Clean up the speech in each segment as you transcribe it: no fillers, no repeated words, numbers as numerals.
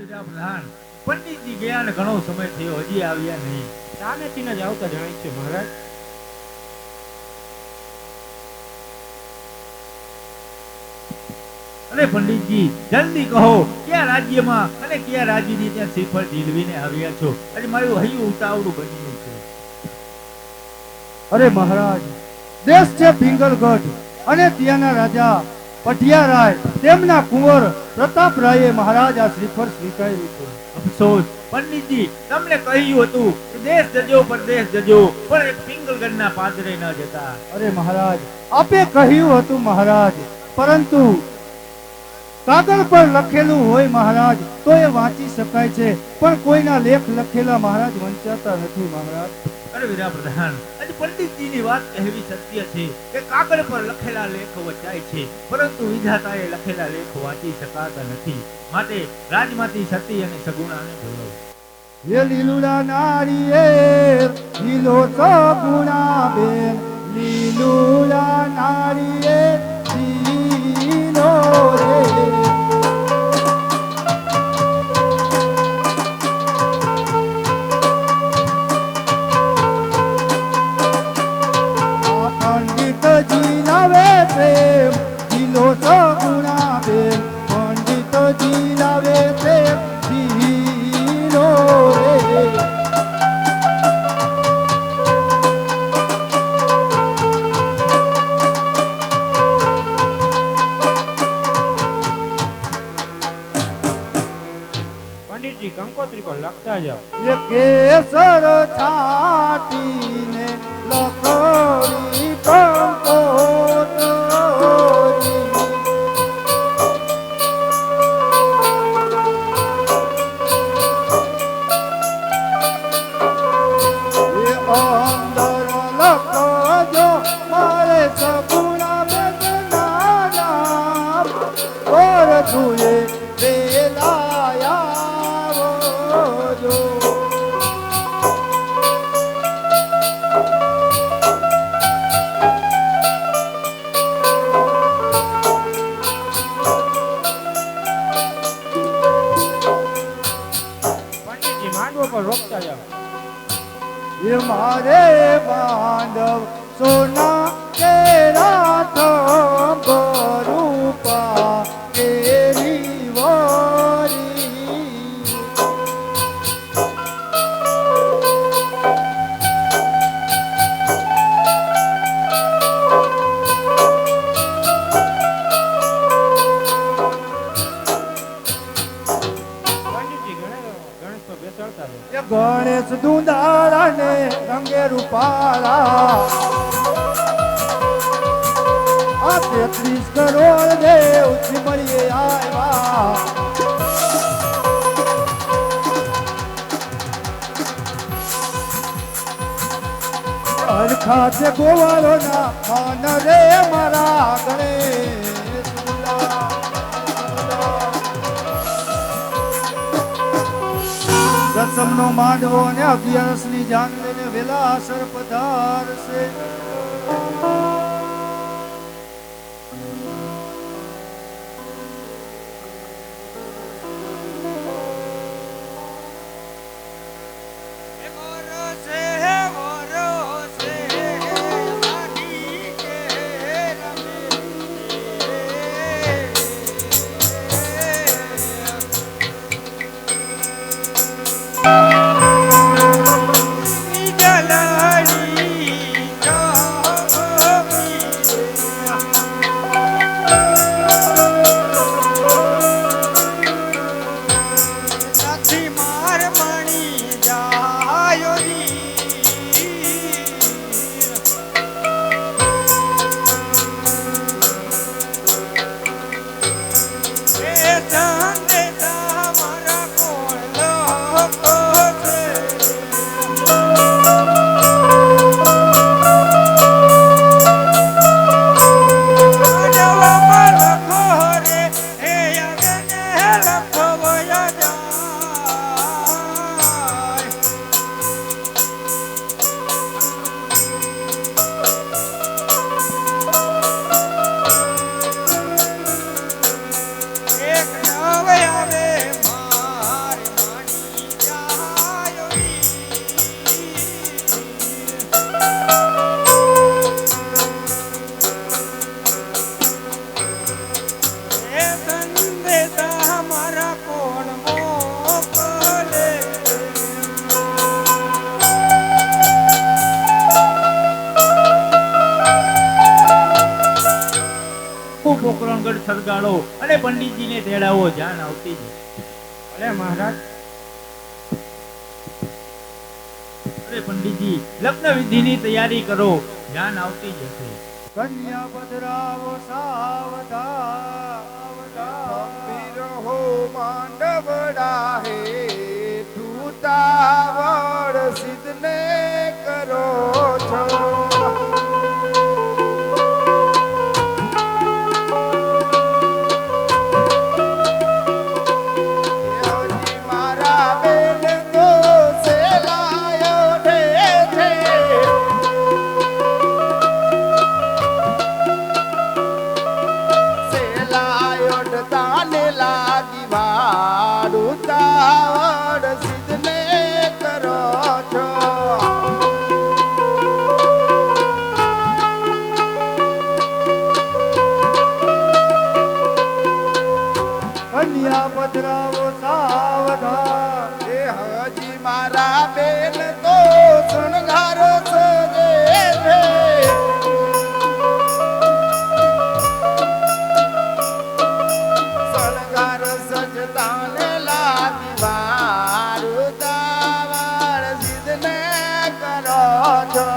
પ્રધાન પંડિતજી ગયા ને ઘણો સમય થયો, હજી આવ્યા નહીં. સામેથી જ આવતા જણાય છે મહારાજ. અરે પંડિતજી, જલ્દી કહો કયા રાજ્યમાં અને કયા રાજ્યની ત્યાં શ્રીફળ ઝીલવીને આવ્યા છો? આજે મારું હૈયું ઉતાવળું બન્યું છે. અરે મહારાજ, દેશ છે પિંગલગઢ અને ત્યાંના રાજા પઢિયારાય તેમના કુંવર પ્રતાપરાયે મહારાજ આ શ્રીફળ સ્વીકાર્યું છે. અફસોસ પંડિતજી, તમને કહ્યું હતું કે દેશ જજો પરદેશ જજો, પણ એક પિંગલગઢના પાદરે ન જતા. અરે મહારાજ, આપે કહ્યું હતું મહારાજ, પરંતુ કાગળ પર લખેલું હોય મહારાજ તો એ વાંચી શકાય છે, પણ કોઈના લેખ લખેલા મહારાજ વંચાતા નથી મહારાજ. અરે વીરા પ્રધાન, આજે પંડિતજીની વાત કહેવી સત્ય છે કે કાગળ પર લખેલા લેખ વચાય છે, પરંતુ વિધાતાએ લખેલા લેખ વાંચી શકાતા નથી. માટે રાજમાંથી સતી અને સગુણાને બોલાવો. એ લીલુડા નાળીએ લીલો સગુણા બેન, લીલુડા નાળીએ લીલો રે. પંડિતજી લાવે પ્રેમ લીલો સગુણા બેન, પંડિતજી લાવે પ્રેમ લીલો રે. પંડિતજી કંકોત્રી પર લખતા જાઓ. એ કેસર છાટીને લખોરી કંકોત્રી. એ અંદર લખજો મારે સગુણા બેનના નામ, પર તુએ વેલાયા જો. પંડિતજી માંડવો પર રોકતા જાઓ. એ મારે બાંધવ સોના કેરા થંભ રૂપા કેરી વરી. પંડિતજી ગણેશ તો બેસાડતા જાઓ. એ ગણેશ દુંદાળા ને રંગે રૂપાળા, આ 33 કરોડ દેવ મળીએ આવ્યા. હરખા છે ગોવાળો ના ખાન રે મારા ગણેશ દુંદાળા. દસમનો માંડવો ને 11 ની જાન લઈને વેલા સર પધારશે. જલડી સળગાડો અને પંડિતજીને તેડાવો, જાન આવતી જશે. ભલે મહારાજ. અરે પંડિતજી, લગ્ન વિધિની તૈયારી કરો, જાન આવતી જશે. કન્યા પધરાવો સાવધાન હો માંડવડા હે તૂતાવળ સિદ્ધને કરો છો. હજી મારા બેન તો સેલાયો છે. સેલાયો તાને લાગી વાડું તાવડ સિદ્ધને કરો છો. કન્યા પધરાવો સાવધાન એ હજી મારા બેન તો શણગાર સજે છે. શણગાર સજતાને લાગી વારું તાવળ સિદ્ધને કરો છો.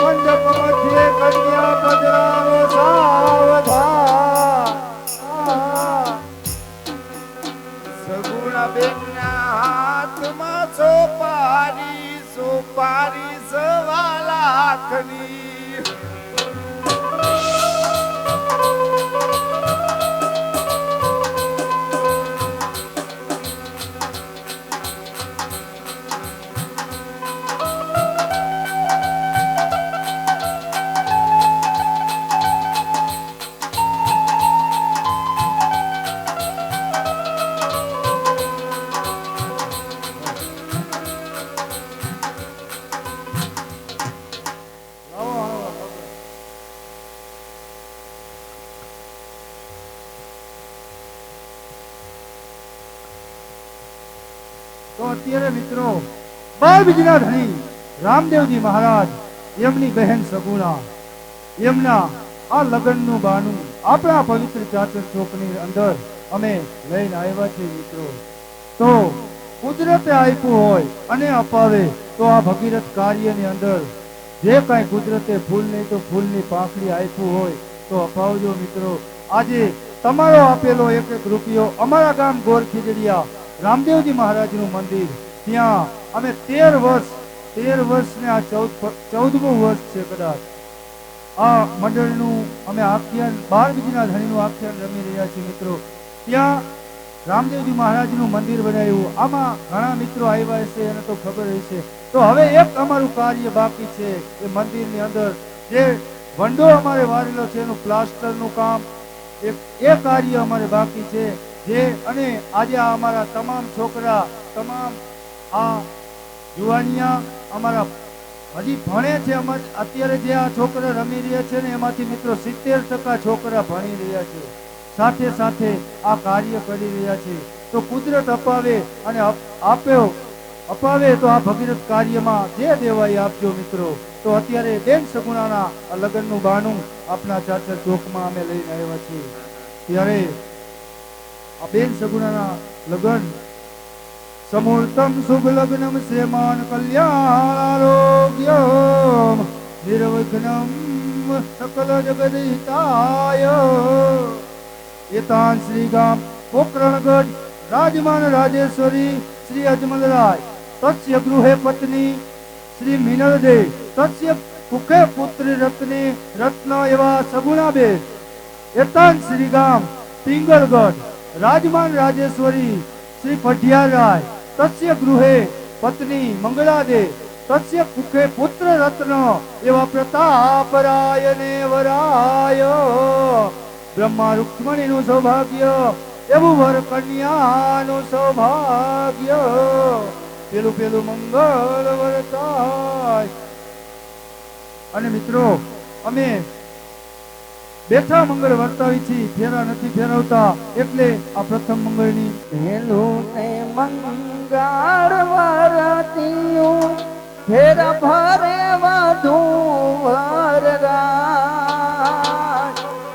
મંડપ મધ્યે કન્યા પધરાવો સાવધાન સગુણ બેનના હાથમાં સોપારી સોપારી સવા લાખની. તો અત્યારે મિત્રો 12 બીજના ધણી રામદેવજી મહારાજ, એમની બહેન સગુણા, એમના આ લગ્નનું બાનું આપણા પવિત્ર ચાચર ચોકની અંદર અમે લઈને આવ્યા છીએ મિત્રો. તો કુદરતે આપ્યું હોય અને અપાવે તો આ ભગીરથ કાર્યની અંદર જે કાંઈ કુદરતે ફૂલ નહીં તો ફૂલની પાંખડી આપ્યું હોય તો અપાવજો મિત્રો. આજે તમારો આપેલો એક એક રૂપિયો અમારા ગામ ગોર ખીજડીયા રામદેવજી મહારાજનું મંદિર, ત્યાં અમે 13 વર્ષ ને આ 14મું વર્ષ છે કદાચ આ મંડળનું અમે આખ્યાન 12 બીજના ધણીનું આખ્યાન રમી રહ્યા છીએ મિત્રો. ત્યાં રામદેવજી મહારાજનું મંદિર બનાવ્યું. આમાં ઘણા મિત્રો આવ્યા હશે એને તો ખબર હશે. તો હવે એક અમારું કાર્ય બાકી છે એ મંદિરની અંદર જે વંડો અમારે વારેલો છે એનું પ્લાસ્ટરનું કામ, એ કાર્ય અમારે બાકી છે. જે અને આજે આ અમારા તમામ છોકરા, તમામ આ યુવાનિયા અમારા હજી ભણે છે. અત્યારે જે આ છોકરા રમી રહ્યા છે ને એમાંથી મિત્રો 70% છોકરા ભણી રહ્યા છે, સાથે સાથે આ કાર્ય કરી રહ્યા છે. તો કુદરત અપાવે અને અપાવે તો આ ભગીરથ કાર્યમાં જે દેવાય આપજો મિત્રો. તો અત્યારે બેન સગુણાના આ લગ્નનું બાનું આપણા ચાચર ચોકમાં અમે લઈને આવ્યા છીએ. ત્યારે આ બેન સગુણાના લગ્ન સમૂર્તમ શુભ લગ્નમ શ્રેમાન કલ્યાણ આરોગ્યમ નિર્વિઘ્નમ સકલ જગદહિતાય એતાન શ્રી ગામ પોકરણગઢ રાજમાન રાજેશ્વરી શ્રી અજમલરાય તસ્ય ગૃહે પત્ની શ્રી મિનલદે તસ્ય કુખે પુત્રી રત્ને રત્ન એવા સગુણાબેન એતાન શ્રી ગામ પિંગલગઢ રાજમાન રાજેશ્વરી શ્રી પઢિયારાય તસ્ય ગૃહે પત્ની મંગળાદે તસ્ય કુખે પુત્ર રત્ન એવા પ્રતાપરાય ને વરાય બ્રહ્મા રૂક્ષ્મણીનું સૌભાગ્ય એવું વર કન્યાનું સૌભાગ્ય પેલું મંગળ વર્તાય. અને મિત્રો અમે બેઠા મંગળ વર્તાવી છીએ, ફેરા નથી ફેરવતા, એટલે આ પ્રથમ મંગળની પેલું તે મંગળ વરતિયું ફેર ભરે વધુ વરરાજ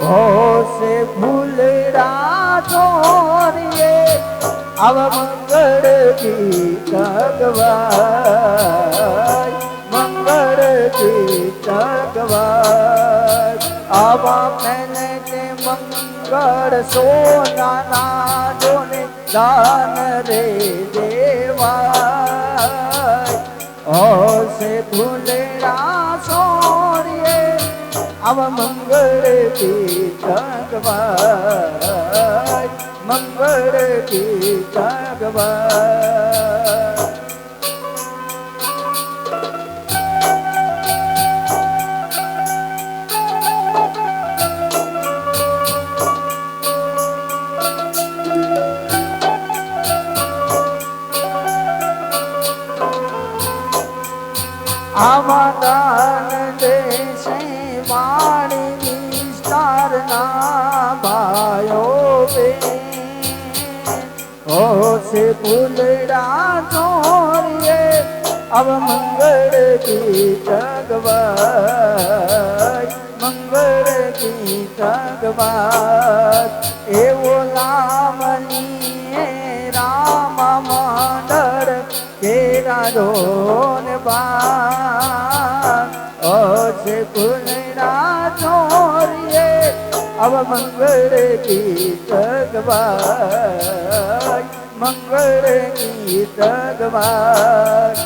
હોશે ફૂલડા છોરીએ આવ મંગળ ગીત ગવાય મંગળ ગીત ગવાય આવા મેને તે મંગળ સોનાના જોને દાન રે દેવાય હોશે ફૂલડા છોરીએ આવ મંગળ ગીત ગવાય મંગળ ગીત ગવાય આવા દાન દેશે વાણી વિસ્તારના ભાયો બેન હોશે ફૂલડા છોરીએ અવ મંગળ ગીત ગવાય મંગળ ગીત ગવાય એવો લાવણીએ રામ મંડળ કેરા ડોન બા હોશે ફૂલડા છોરીએ અવ મંગળ ગીત ગવાય મંગળ ગીત ગવાય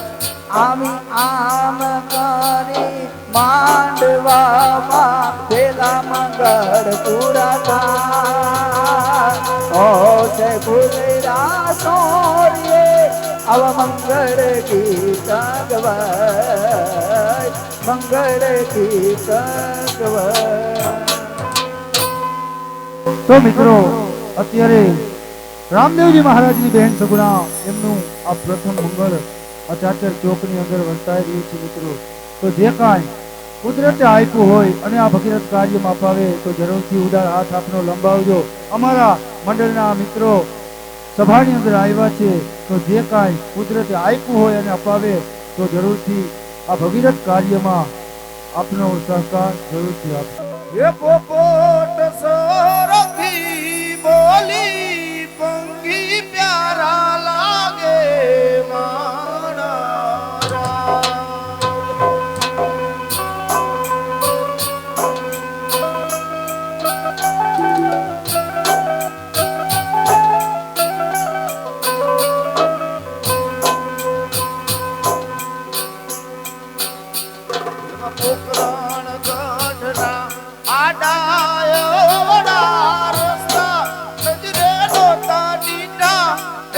આમી આમ કરી માંડવામાં પેલા મંગળ પૂરા થાય હોશે ફૂલડા છોરીએ અવ મંગળ ગીત ગવાય મંગળ ગીત ગવાય તો મિત્રો અત્યારે રામદેવજી મહારાજની બહેન સગુણા એમનું આ પ્રથમ મંગળ અચાચર ચોકની અંદર વર્તાઈ રહ્યું છે મિત્રો. તો જે કાંઈ કુદરતે આપ્યું હોય અને આ ભગીરથ કાર્યમાં અપાવે તો જરૂરથી ઉદાર હાથ આપનો લંબાવજો. અમારા મંડળના મિત્રો સભાની અંદર આવ્યા છે તો જે કાંઈ કુદરતે આપ્યું હોય અને અપાવે તો જરૂરથી આ ભગીરથ કાર્યમાં આપનો સહકાર જરૂરથી આપજો. એ પોપટ સોરથી બોલી પંખી પ્યારા લાગે મારા પોકરણ ગઢના આડાયો વડા રસ્તા નજરે નોતા દીટા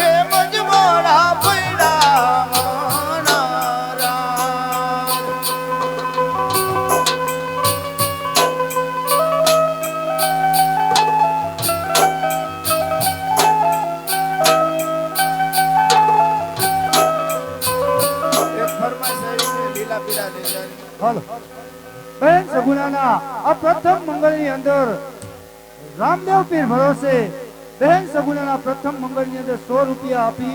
એ મજમોડા પૈડા માનારા એક ફરમાઈશ આવી છે લીલા પીળા લેજાની. હાલો બહેન સગુણાના આ પ્રથમ મંગળની અંદર રામદેવ પીર ભરોસે બહેન સગુણાના પ્રથમ મંગળની અંદર 100 રૂપિયા આપી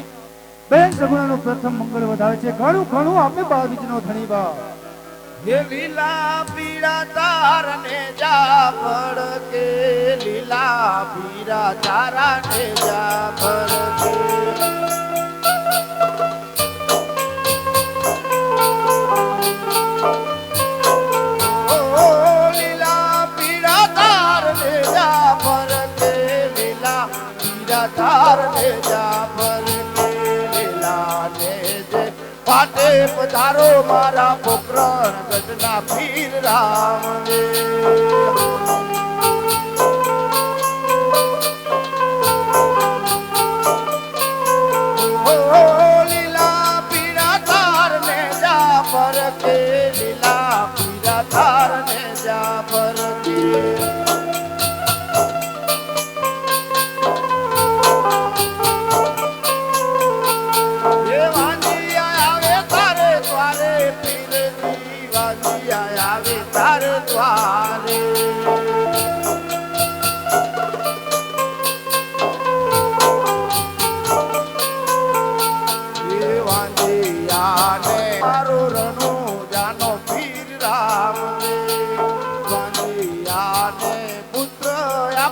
બહેન સગુણાનું પ્રથમ મંગળ વધાવે છે. ઘણું ઘણું આપે બાર બીજનો ધણી બા. હે લીલા પીળા તારને જા પડકે લીલા પીળા તારાને જા પડકે ઓ લીલા પીળા તારને જા પડકે લીલા પીળા તારને જા પડકે લીલા ને જે પાટે પધારો મારા પોકરણ ગઢના પીર રામને ઓ લીલા પીળા તારને જા પરકે લીલા પીળા તારને જા પરકે આવે તારે દ્વારે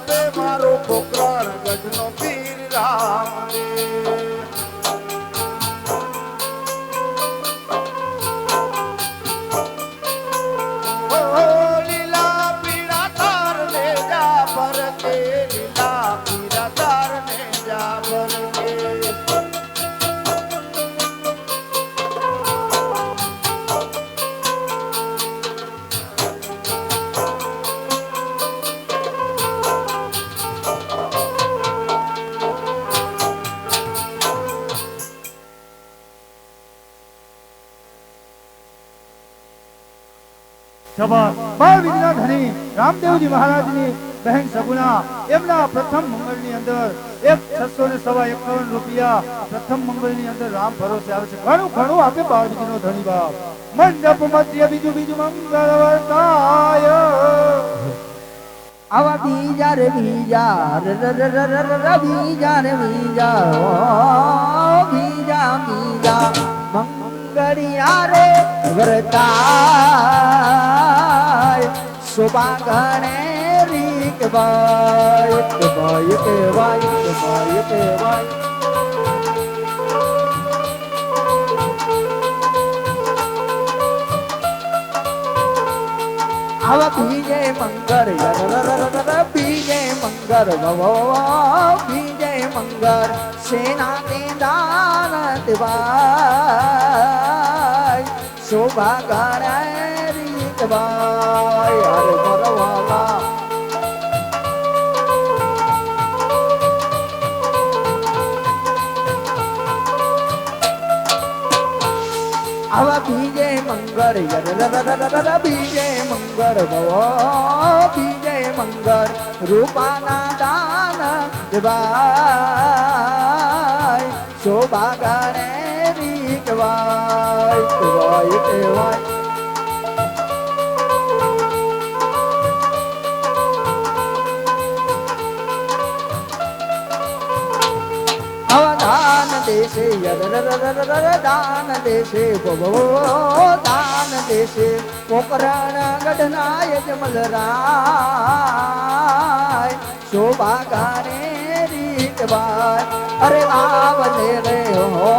આપે મારો પોકરણ ગજનો પીર રામ રે. ઓ લીલા પીળા તાર ને જા ભરકે, લીલા પીળા તાર ને જા ભરકે. સભા બાળ વિદ્યા ધણી રામદેવજી મહારાજની બહેન સગુણા એમના પ્રથમ મંગળની અંદર 651 રૂપિયા પ્રથમ મંગળની અંદર રામ ભરોસે આવે છે. ઘણું ઘણું આપે બાળ વિદ્યાનો ધણી બાપ. મંડપ મધ્ય બીજું બીજું મંગળ વર્તાય. આવા બીજા રે બીજા બીજા રે બીજા બીજા બીજા મંગળિયા રે વરતાય શોભા ગણે રીક ભાઈ કહેવાય કહેવાય કહેવાય કહેવાય. આવા બીજે મંગળ બીજે મંગળ બીજે મંગળ સેના તે દાન દેવાય શોભા ગણે રીત ભાઈ હર મરવાલા. આવા બીજે મંગળ બીજે મંગળ બીજે મંગળ રૂપાના દાન દેવાય શોભા ગણે રીકવાય કહેવાય કહેવાય. દાન દેશે દાન દેશે દાન દેશે પોકરણ ગઢનાય જમલરાય શોભા ગાને રીતભાઈ. અરે રાવલે રે હો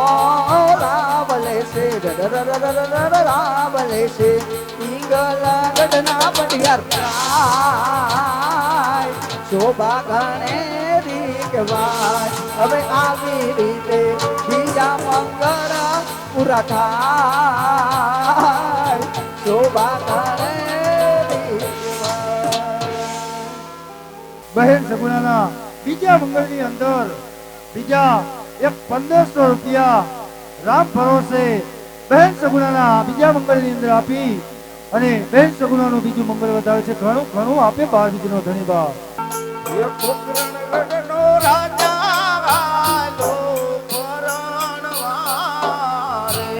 રાવલે છે રાવલે છે ઈગલ ગઢના પટિયાર શોભા ગાને રીતભાઈ. હવે આવી રીતે બીજા મંગળ પૂરા થાય શોભા કરે. બહેન સગુણાના બીજા મંગળની અંદર બીજા 1500 રૂપિયા રામ ભરોસે બહેન સગુણાના બીજા મંગળની અંદર આપી અને બહેન સગુણાનું બીજું મંગળ વધારે છે. ઘણું ઘણું આપે બાળ બીજનો ધણી બાપ. એ પોકરણ ગઢનો રાજા વાલો પરણવા રે.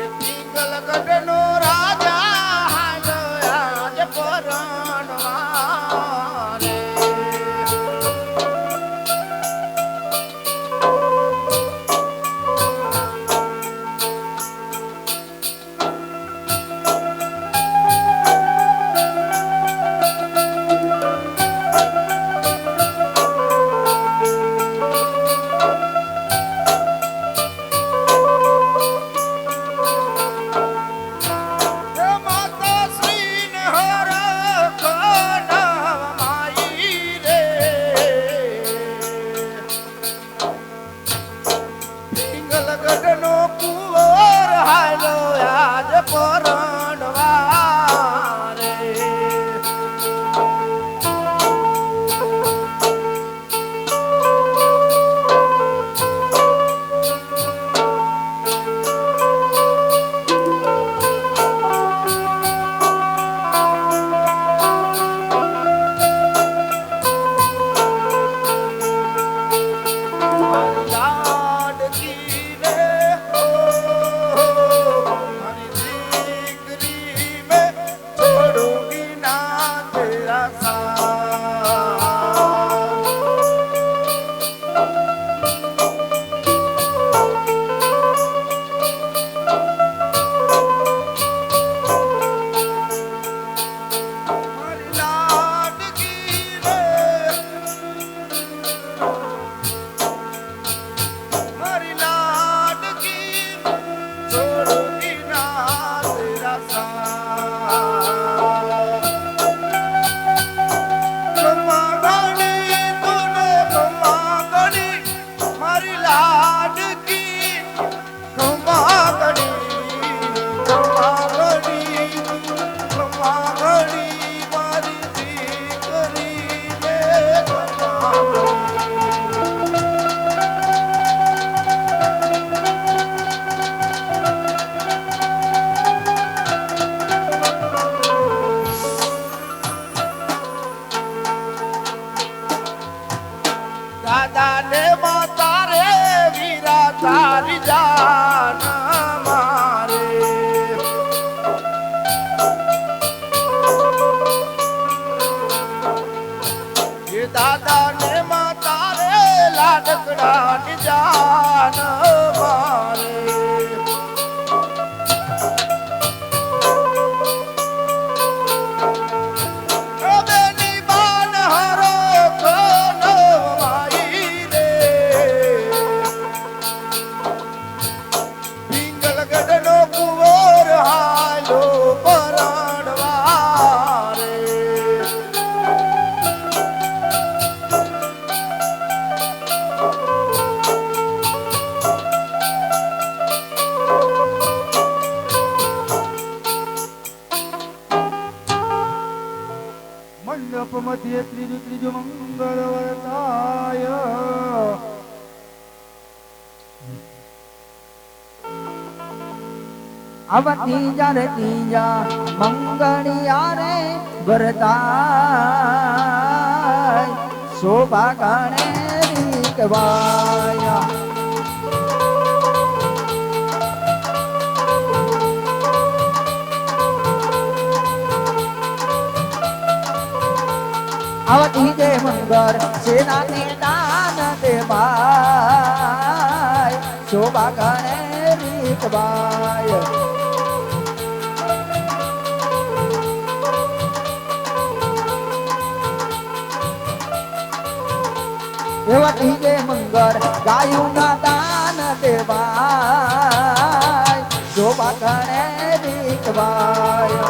એ પિંગલ ગઢનો રાજા હાલો આજ પરણવા રે. ઘડી મારી દીકરી રે દાદા ને માતા રે વીરા તારી જાન મારે એ દાદા ને માતા રે લાડકડા ની જાન મારે બેની બાન હરો કોનો માઈ રે પિંગલગઢનો કુંવર હાલો પરણવા રે મંડપ મધ્ય ત્રીજું મંગળ વર્તાય આવા ત્રીજા રે ત્રીજા મંગળિયા રે વરતાય શોભા ગણે રીકવાય આવા ત્રીજે મંગળ સેનાને દાન દેવાય શોભા ગણે રીકવાય એવા ત્રીજે મંગળ ગાયું ના દાન દેવાય શોભા ગણે રીકવાય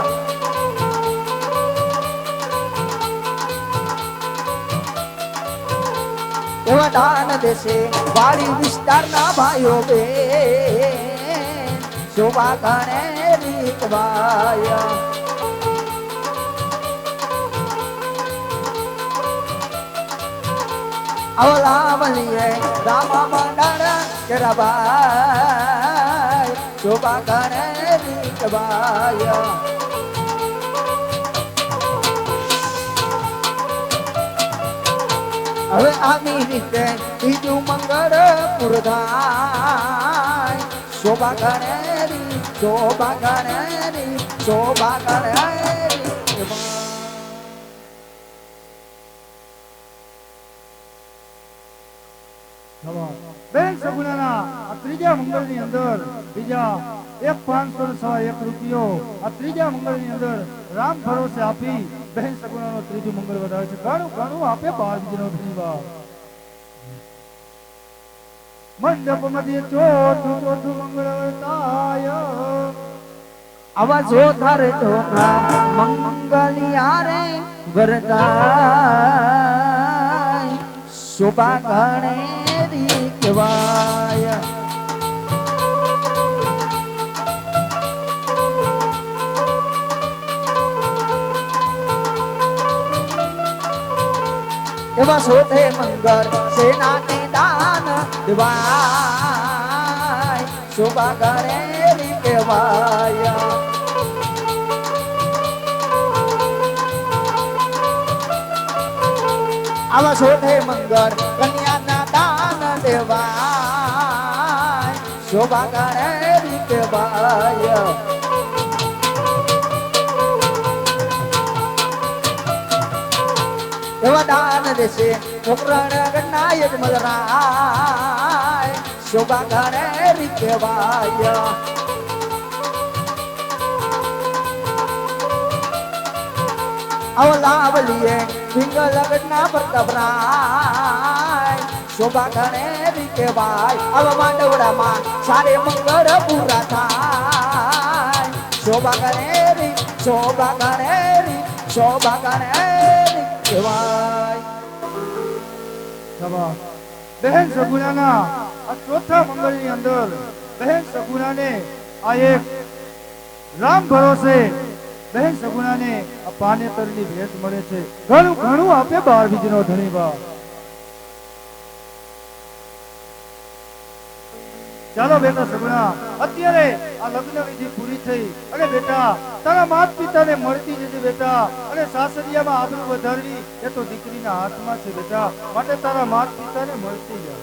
એવા દાન દેશે વાડી વિસ્તારના ભાઈઓ બેન શોભા ગણે રીકવાય અવલાવલીએ રામા મંડળ કરાવાય શોભા ગણે રીકવાય હવે આવી રીતે ત્રીજું મંગળ પૂરધાય શોભા ગણે શોભા ગણે શોભા ગણે બેન સગુણાના આ ત્રીજા મંગળની અંદર બીજા 1,501 રૂપિયો આ ત્રીજા મંગળની અંદર રામ ભરોસે આપી બેન સગુણાનો ત્રીજું મંગળ વધારે છે. ઘણું આપે બાર બીજનો ધન્યવાદ. મંડપ મધ્ય ચોથું મંગળ વર્તાય આવા જોથા રે જોથા મંગલિયા રે વરદાય શોભા ગણે રીકવાય એવા શોધે મંગળ સેનાને દાન દેવાય શોભા ગણે રીકવાય આવા શોધે મંગળ કન્યાના દાન દેવાય શોભા ગણે રીકવાય એવા દાન દેશે છોકરાને ગણાય જ મજરાય શોભા ગણે રીકવાય અવલાવલીએ પિંગલ ગણના પ્રતાપરાય શોભા ગણે રીકવાય આવા માંડવડામાં સારે મંગળ પૂરા થાય શોભા ગણે શોભા ગણે શોભા ગણે બહેન સગુણાના આ ચોથા મંગળની અંદર બહેન સગુણાને આ એક રામ ભરોસે બહેન સગુણાને આ પાનેતરની ભેટ મળે છે. ઘણું ઘણું આપે બાર બીજનો ધણી બા. ચાલો બેટા સગુણા, અત્યારે આ લગ્ન વિધિ પૂરી થઈ અને બેટા તારા માત પિતાને મળતી જજે બેટા. અને સાસરિયામાં આબરૂ વધારવી એ તો દીકરીના હાથમાં છે બેટા. માટે તારા માત પિતાને મળતી જા.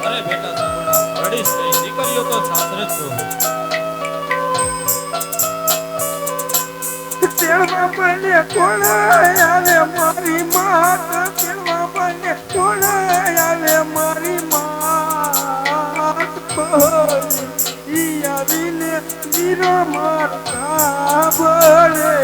અરે બેટા સગુણા રડીશ નહીં, દીકરીઓ તો સાસરે જ છો. તેલમાં બને કોણ આવે મારી માત, તેલમાં બને કોણ આવે મારી માત. ઈ આવીને વીરો મારતા બોલે.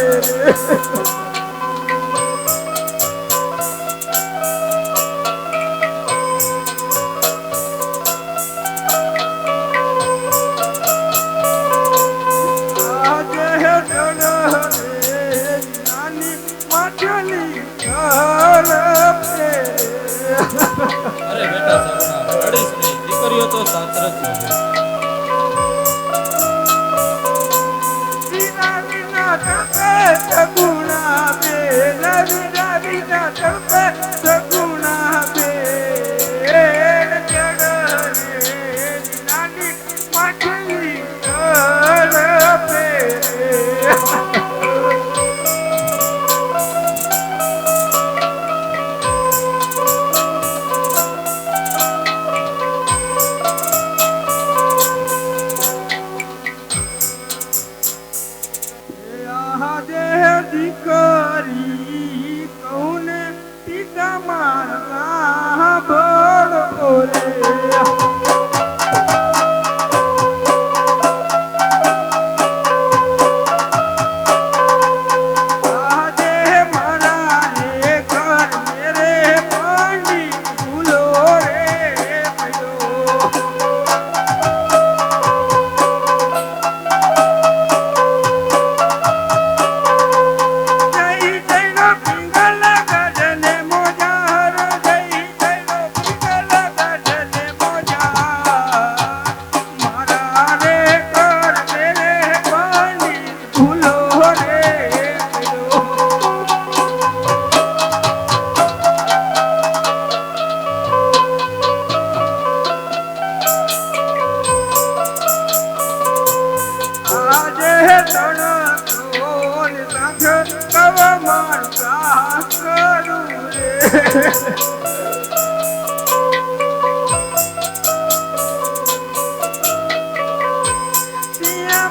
અરે બેટા સગુણા રડીશ નહીં, દીકરીઓ તો સાસરે જ છો. સગુણા બે નવીના વિના તપે સગુણા બે નાની માછલી તળપે. દીકરી કૌને પિતા મારા બોલો રે.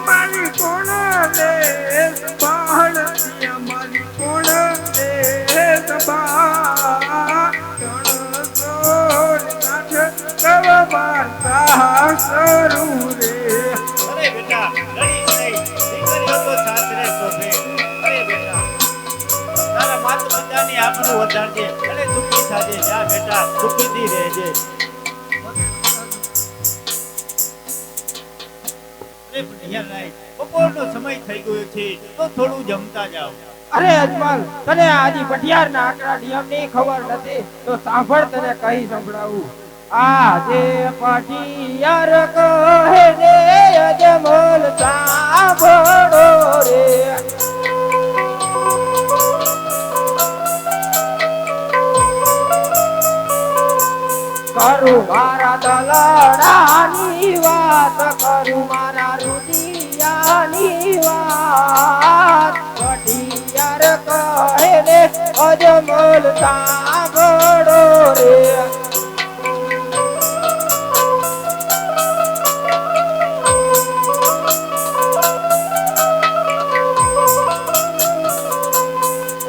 મારી કોણ લે બાળ મારી કોણ લે બા કવ વાર્તા કરું રે. અરે બેટા રડીશ નહીં, દીકરીઓ તો બધાની આપણું વધારજે અને સુખી થાજે. જા બેટા સુખીથી રહેજે. અરે ભણિયાલાલ, બપોરનો સમય થઈ ગયો છે તો થોડું જમતા જાઓ. અરે અજમલ, તને આજી પટિયારના આંકડા નિયમની ખબર નથી તો સાંભળ, તને કહી સંભળાવું. આજે પટિયાર કહે ને અજમલ સાંભળો રે. કરું મારા દલડાની વાત, કરું મારા રૂડિયાની વાત. પટિયાર કહે ને અજમલ સાંભળો રે.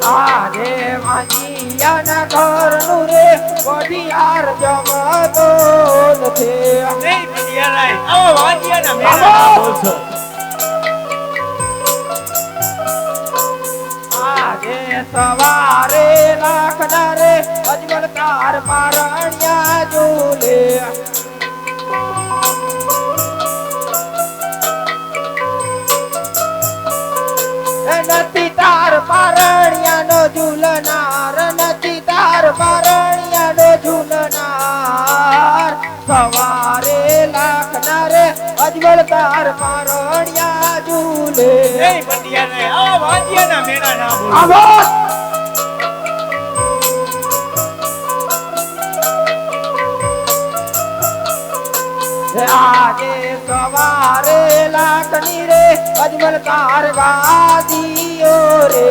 આજે વાંચિયાના ઘરનું રે પટિયાર જમતો નથી. નહીં ભણિયાલાલ, આવા વાંઢિયાના મેળા ના બોલશો. આજે સવારે લાખના રે અજમલ તાર પારણ્યા ઝૂલે. નથી તાર પારણ્યાનો ઝૂલનાર, નથી તાર પારણ્યાનો ઝૂલનાર. સવારે લાખના રે અજમલ તાર પારણ્યા ઝૂલે. નહીં ભણિયાલાલ, આવા વાંઢિયાના મેળા ના બોલશો. આવો આજે સવારે લાખની રે અજમલ તાર ગાદીઓ રે.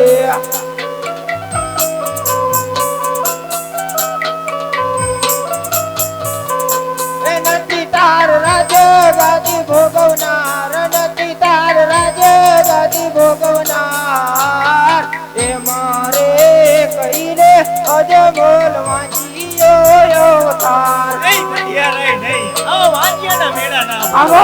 નથી તાર રાજ ગાદી ભોગવનાર, નથી તાર રાજ ગાદી ભોગવનાર. એ મારે કહીને અજમલ વાંચીયો અવતાર. નહીં ભણિયાલાલ, નહીં, આવા વાંઢિયાના મેળા ના બોલશો. આવો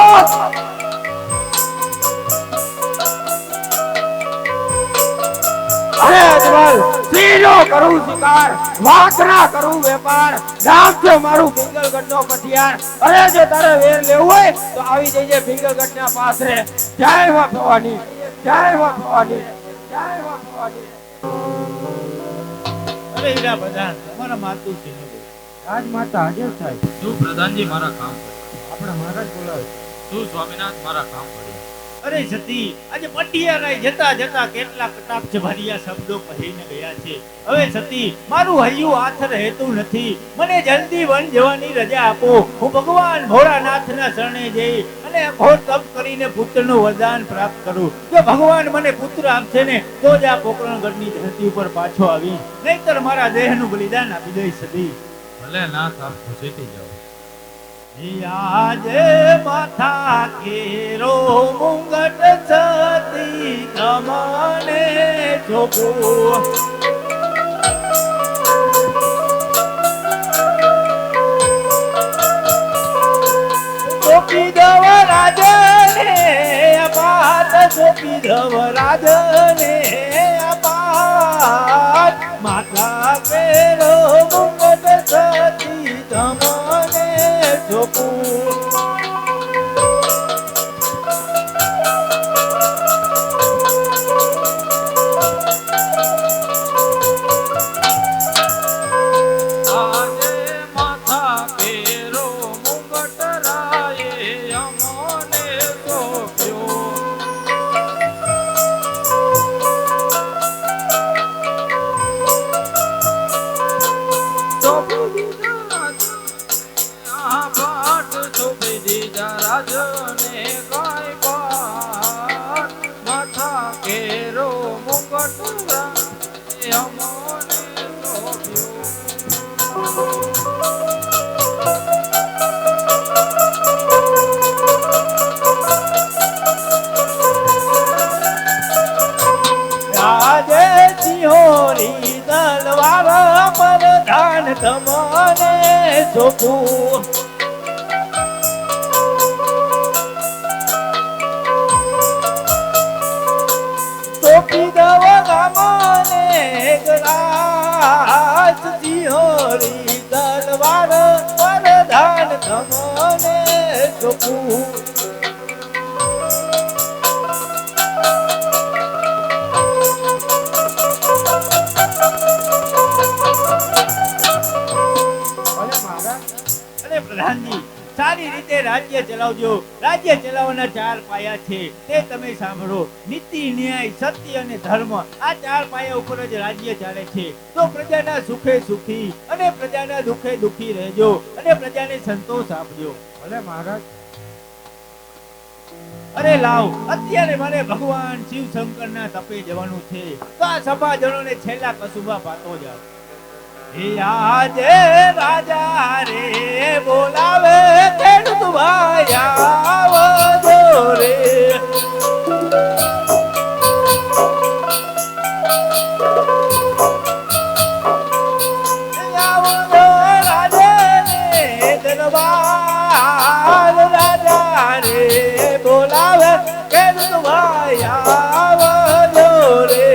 અરે અજમલ, સીનો કરું શિકાર, વાંકના કરું વેપાર. નામ છે મારું પિંગલગઢનો પટિયાર. અરે જો તારે વેર લેવું હોય તો આવી જઈએ પિંગલગઢના પાસરે. જય માં ભવાની, જય માં ભવાની, જય માં ભવાની. અરે હીરા પ્રધાન, તમારા માતું છે ને? આજ માતા હાજર થાય. શું પ્રધાનજી મારા કામ પડ્યા? આપણા મહારાજ બોલાવે. શું સ્વામિનાથ મારા કામ પડ્યા? અરે સતી, આજે પટિયારાય જતા જતા કેટલા કટાક્ષ ભર્યા શબ્દો કહીને ગયા છે. હવે સતી, મારું હૈયું હાથ રહેતું નથી. મને જલ્દી વન જવાની રજા આપો. હું ભગવાન ભોળાનાથના શરણે જઈ અને ઘોર તપ કરીને પુત્રનું વરદાન પ્રાપ્ત કરું. જો ભગવાન મને પુત્ર આપશે ને તો જ આ પોકરણગઢની ધરતી ઉપર પાછો આવી, નહીતર મારા દેહનું બલિદાન આપી દઈશ સતી. ભલે નાથ આપ ઘસેટી જાઓ. આજે માથા કેરો મુંગટ સતી તમને જોગો. સોપી દવ રાજને અપાત, સોપી દવ રાજને અપાત. માથા કેરો મુંગટ સતી તમને જોગું. આજે માથા કેરો મુગટ રાયે અમોને સોંપ્યો. સોંપી દીધા આ પાઠ, સોંપી દીધા રાજને ગાય પાઠ. માથા કેરો મુગટ રાયે અમોને સોંપ્યો. આજે સિંહોરી તલવાર પ્રધાન તમને સોંપું. સોંપી દવ ગામને ગલા મારી તલવાર વરદાન તમને સોંપું. અરે મહારાજ અને પ્રધાનજી સારી રીતે રાજ્ય ચલાવજો. રાજ્ય ચલાવવાના 4 પાયા છે તે તમે સાંભળો. નીતિ, ન્યાય, સત્ય અને ધર્મ, આ 4 પાયા ઉપર જ રાજ્ય ચાલે છે. તો પ્રજાના સુખે સુખી અને પ્રજાના દુખે દુખી રહેજો અને પ્રજાને સંતોષ આપજો. ભલે મહારાજ. અરે લાવ, અત્યારે મારે ભગવાન શિવ શંકરના તપે જવાનું છે. તો આ સભાજનોને છેલ્લા કસુબા પાતો જાવ. હે આજે રાજા રે બોલાવે ખેડૂત ભાઈ આવજો રે. આવજો રાજે રે દરબાર, રાજા રે બોલાવે ખેડૂત ભાઈ આવજો રે.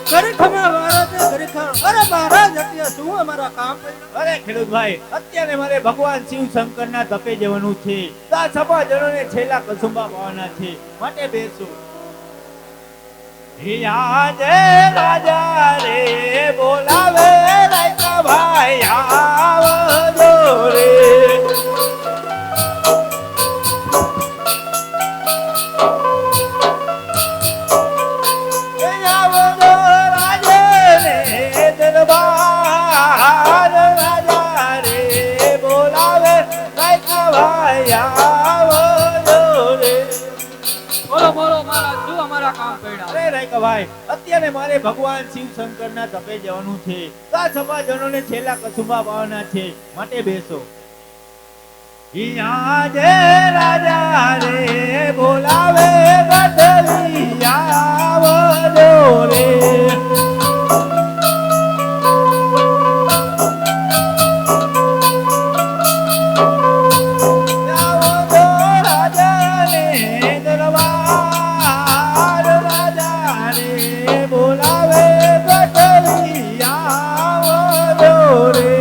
ખરેખર મહારાજ ખરેખર. અરે મહારાજ અત્યારે શું અમારા કામ પડ્યું? અરે ખેડૂત ભાઈ, અત્યારે મારે ભગવાન શિવ શંકરના તપે જવાનું છે. તો આ સભાજનોને છેલ્લા કસુંબા પાવાના છે, માટે બેસો. હે આજે રાજા રે બોલાવે રાયકા ભાઈ આવજો રે. હે આવજો રાજે રે દરબાર, રાજા રે બોલાવે રાયકા ભાઈ આવજો રે. બોલો બોલો મહારાજ, શું અમારા કામ પડ્યા? અરે રાયકા ભાઈ, અત્યારે મારે ભગવાન શિવ શંકરના તપે જવાનું છે. તો આ સભાજનોને છેલ્લા કસુંબા પાવાના છે, માટે બેસો. ઈ આજે રાજા રે બોલાવે ગઢવી આવજો રે. આવજો રાજા રે દરબાર, રાજા રે બોલાવે ગઢવી આવજો રે.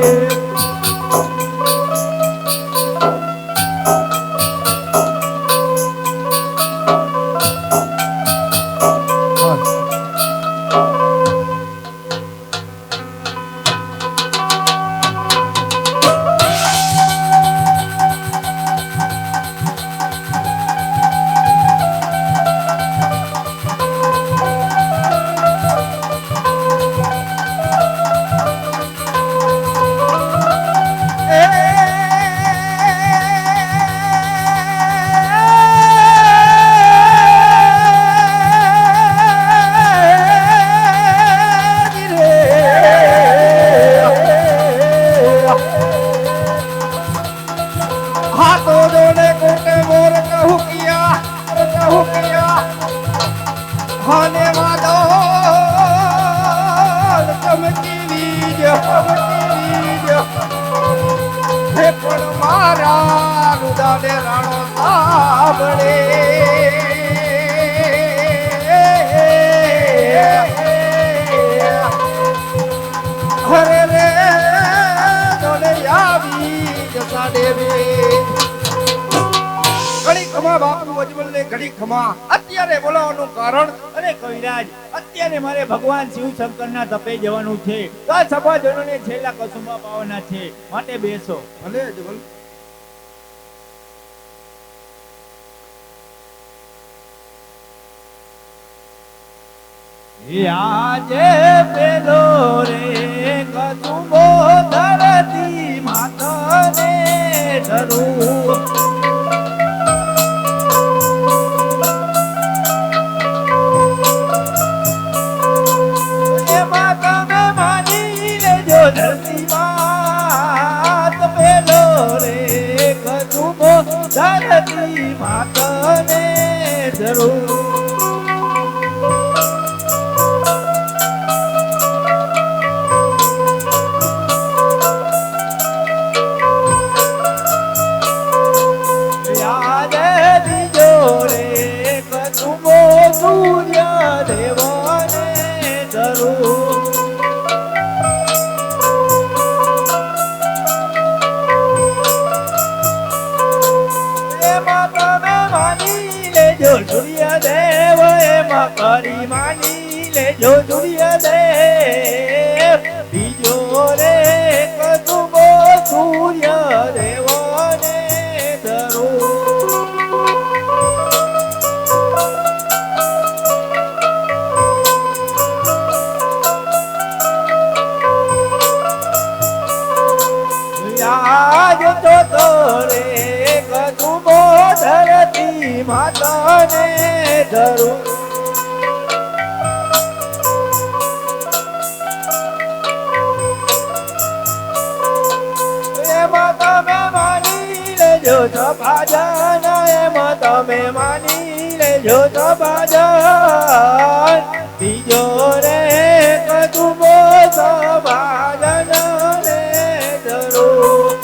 हाथों जोड़े कोटे मोर कहू किया हाने माधो चमकी लीज हे पण मारा रुदाने राणो साबड़े हरे रे जोड़े यावी जसा देवी ઘડી ખમા બાપુ અજમલને ઘડી ખમા. અત્યારે બોલાવવાનું કારણ અને કવિરાજ, અત્યારે મારે ભગવાન શિવ શંકરના તપે જવાનું છે. તો આ સભાજનોને છેલ્લા કસુંબા પાવાના છે, માટે બેસો. ભલે અજમલ. આજે પેલો રે કસુંબો ધરતી માતને ધરું. એમાં તમે માની લેજો ધરતી માત, પેલો રે કસુંબો ધરતી માતને ધરું. કરી માની લેજો સૂર્યદેવ બીજો રે કદુંબો સૂર્યદેવને ધરું યાદ તો રે કદુંબો ધરતી માતાને ધરું એમાં તમે માની લેજો સભાજન એમાં તમે માની લેજો સભાજન બીજો રે કદુંબો સભાજન ને ધરું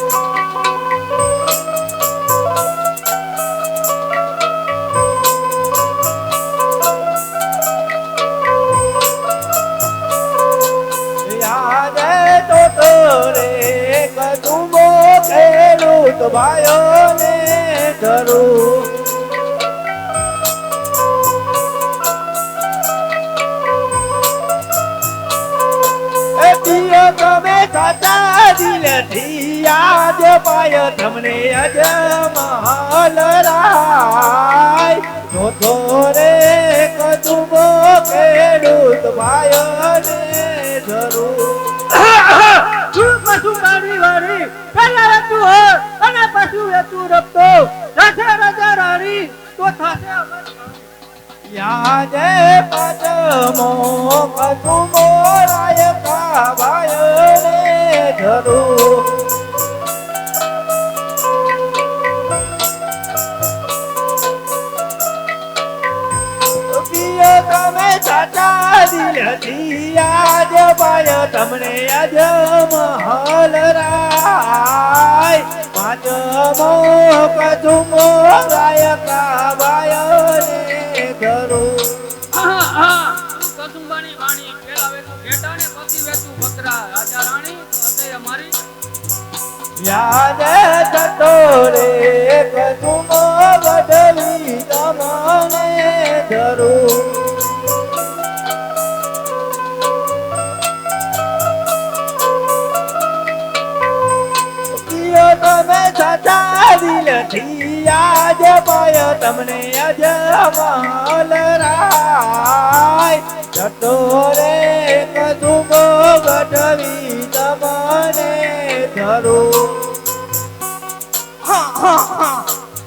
યાદ તો રે કદુંબો ખેડૂત ભાઈઓને ધરું એ પિયો તમે સાચા દિલથી યાદ પાય તમને અજમહલ રાય તો રે કદુંબો ખેડૂત ભાઈઓને ધરું પશુ મારી વારી પેલા વેતું હો અને પશુ વેતું રખતો સાથે રાજા રાણી તો થાશે અમર યાદ પદમો કદુંબો રાય ભાઈઓને ધરું તમે સાચા દિલથી યાદ પાય તમને અજમહલ રાય પાંચમો કદુંબો રાય કાબાયને ધરું કસુંબાની વાણી પેલા વેતું ઘેટા ને પછી વેતું બકરા રાજા રાણી તે અમારી યાદ થતો રે કદુંબો વડવી તમને ધરું તમે સાચા દિલથી યાદ પાય તમને અજમહલ રાય જતો રે કદુંબો ગઢવી તમને ધરું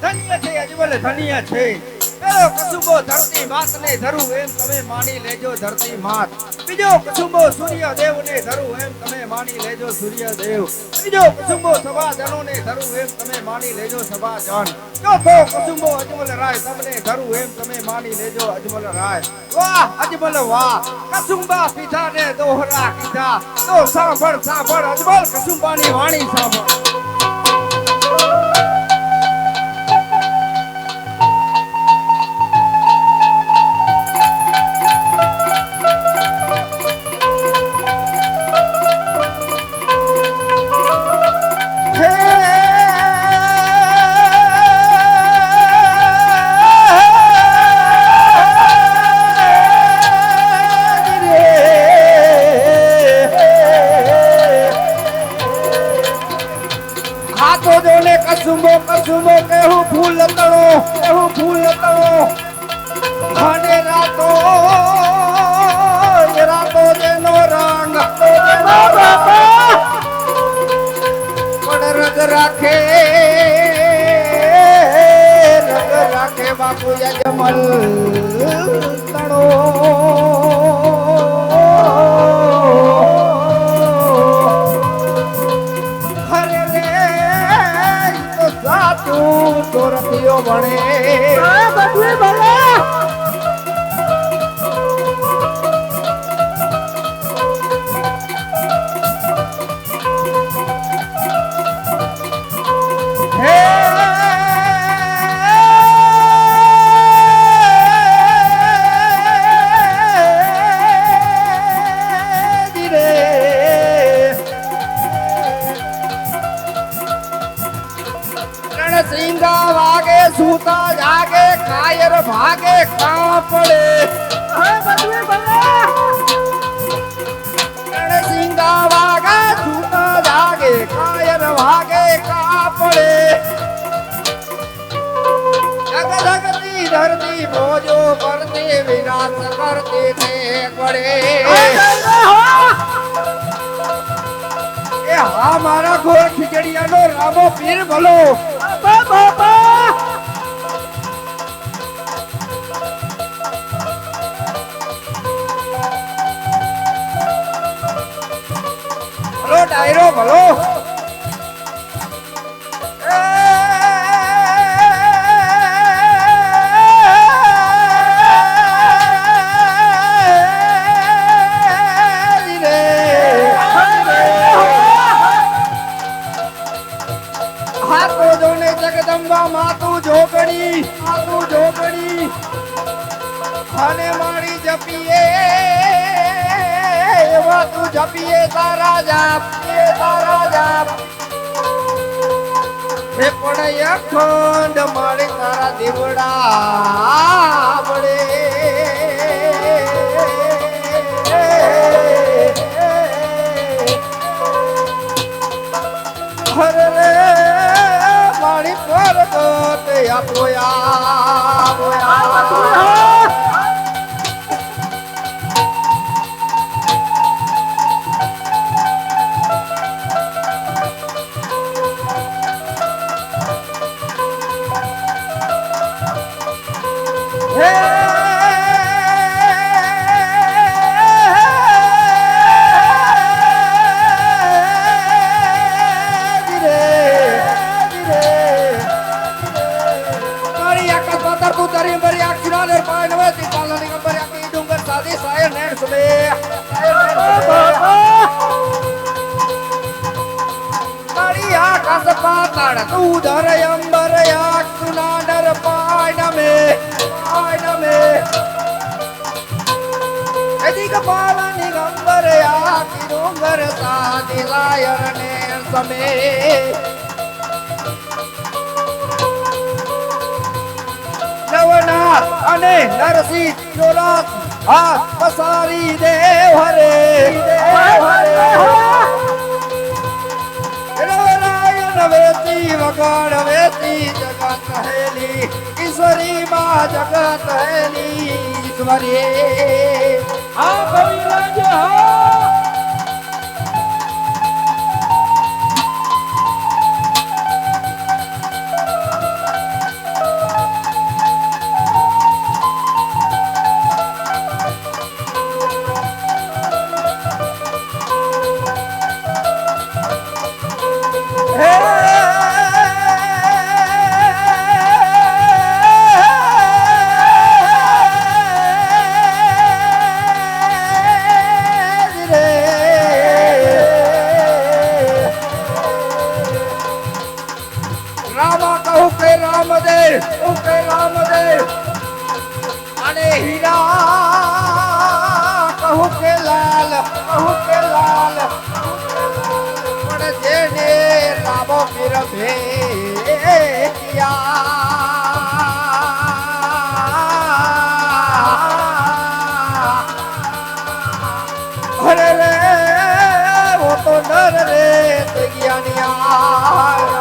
ધન્ય છે અજમલ ધન્ય છે પેલો કસુંબો ધરતી માત ને ધરું એમ તમે માની લેજો ધરતી માત બીજો કસુંબો સૂર્યદેવ ને ધરું એમ તમે માની લેજો સૂર્યદેવ ત્રીજો કસુંબો સભાજનો ને ધરું એમ તમે માની લેજો સભાજન ચોથો કસુંબો અજમલ રાય તમને ધરું એમ તમે માની લેજો અજમલ રાય વાહ અજમલ વાહ કસુંબા પીધા ને દોહરા કીધા તો સાંભળ સાંભળ અજમલ કસુંબાની વાણી સાંભળ કસુંબો કસુંબો કેવું ફૂલ તળો કેવું ફૂલ તળો અને રાતો રાતો જેનો રંગ પણ રગ રાખે બાપુ જમલ તળો સોરતીઓ ભણે બધું ભણે સિંગા વાગે સૂતા જાગે કાયર ભાગે કાપડે આરતી તે પડે એ હા મારા ઘોર ખીચડિયાનો રામો પીર ભલો ભલો ડાયરો ભલો જગદંબા માતું જોગણી અને મારી જપીએ એવા તું જપીએ તારા જાપ હે પડે અખંડ મારે તારા દેવડા પડે હરે રે મારી પરગટ આપોયા તું અંબર યાક્ષુના નર પાયનમે એદિક પાલની ગંબર યાકી ડુંગર સાદી લાયર ને સમે નવનાથ અને નરસિંહ ચોરાસ હાથ પસારી દેવ હરે વેતી વગાડ વેતી જગત હેલી ઈશ્વરી માં જગત હેલી ઈશ્વરી હા કવિરાજ હા રામદેવ અને હીરા કહું કે લાલ પણ જેને રામો પીર ભેટિયા અરે રે વો તો નર રે તે જ્ઞાનિયા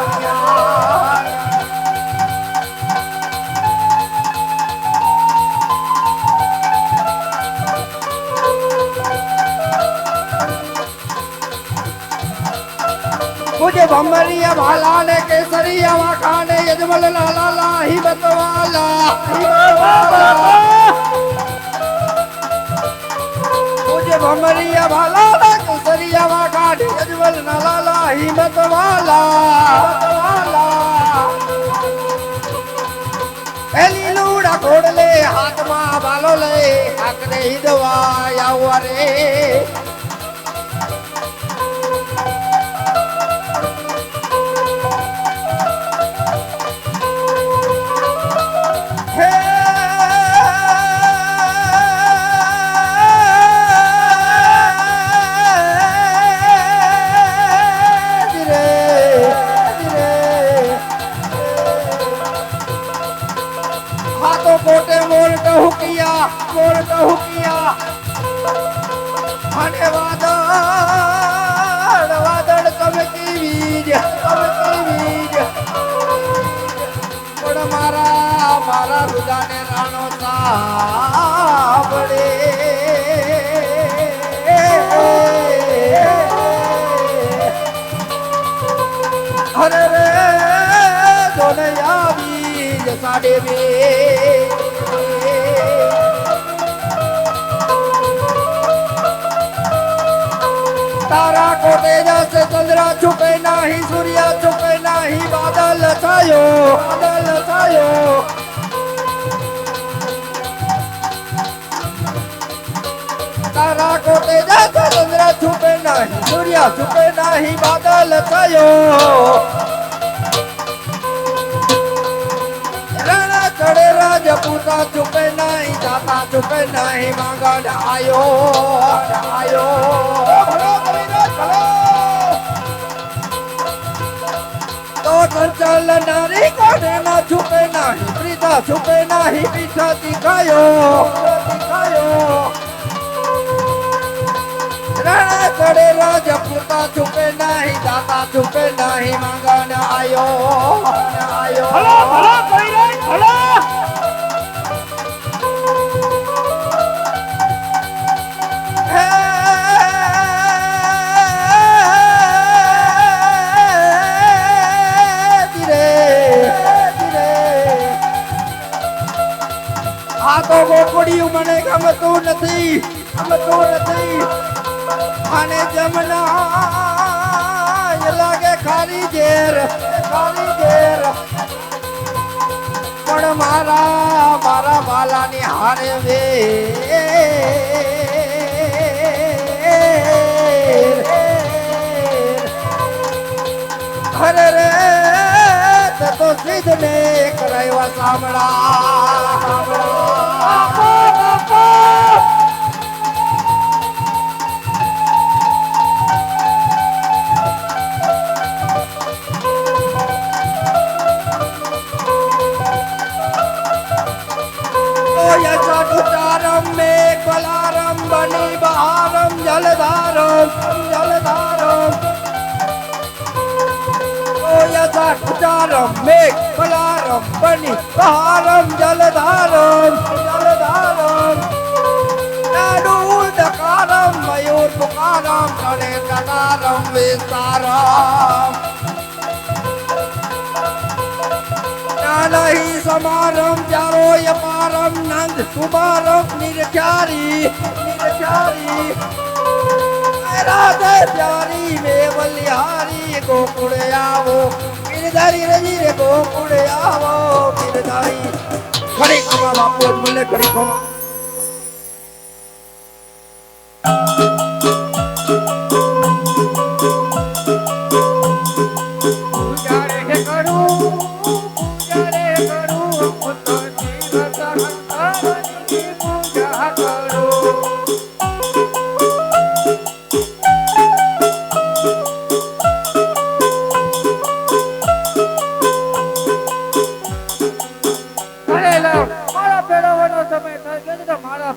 मुझे भमरिया भाला ने केसरिया खाने यजमल लाला लाही बतवाला मुझे भमरिया भाला ने केसरिया खाने यजमल लाला लाही बतवाला पहली लूड़ा घोड़ ले हाथ मा बालो ले आकरे ही दवा या रे मोर कहू किया અને વાદળ ચમકી વીજ પણ મારા મારા રુદાને રાણો સાંભળે અરે રે જોને આવી જ સાડે બે तारा को तेजा से चंद्रा छुपे नहीं सूर्य छुपे नहीं बादल छायो तारा को तेजा से चंद्रा छुपे नहीं सूर्य छुपे नहीं बादल छायो रण चढ़े राजपूता छुपे नहीं जाता छुपे नहीं मांगण आयो तो चंचल नारी कोने ना छुपे नहीं प्रीता छुपे नहीं पीछा दिखायो रण चढ़े राजपूता छुपे नहीं जाता छुपे नहीं मांगण आयो હલો હલો કોઈ નહીં હલો આ તો ગોકુડિયું મને ગમતું નથી અને જમના એ લાગે ખારી ઝેર પણ મારા વાલાની હારે વે અરે રે તે તો સિદ્ધ ને કરાવ્યા સાંભળા यचारम में कलारम बनी बहारम जलधारम ओ यचारम में कलारम बनी बहारम जलधारम नाडूल दकारम मयूर पुकारम चढ़े ककारम विस्तारम नहीं समारम प्यारो यपारम नंद कुमारम निरचारी राधे प्यारी मेवलिहारी गोकुल आवो गिरधारी रजी रे गोकुल आवो गिरधारी खड़ी खमा बापू बोले खड़ी खमा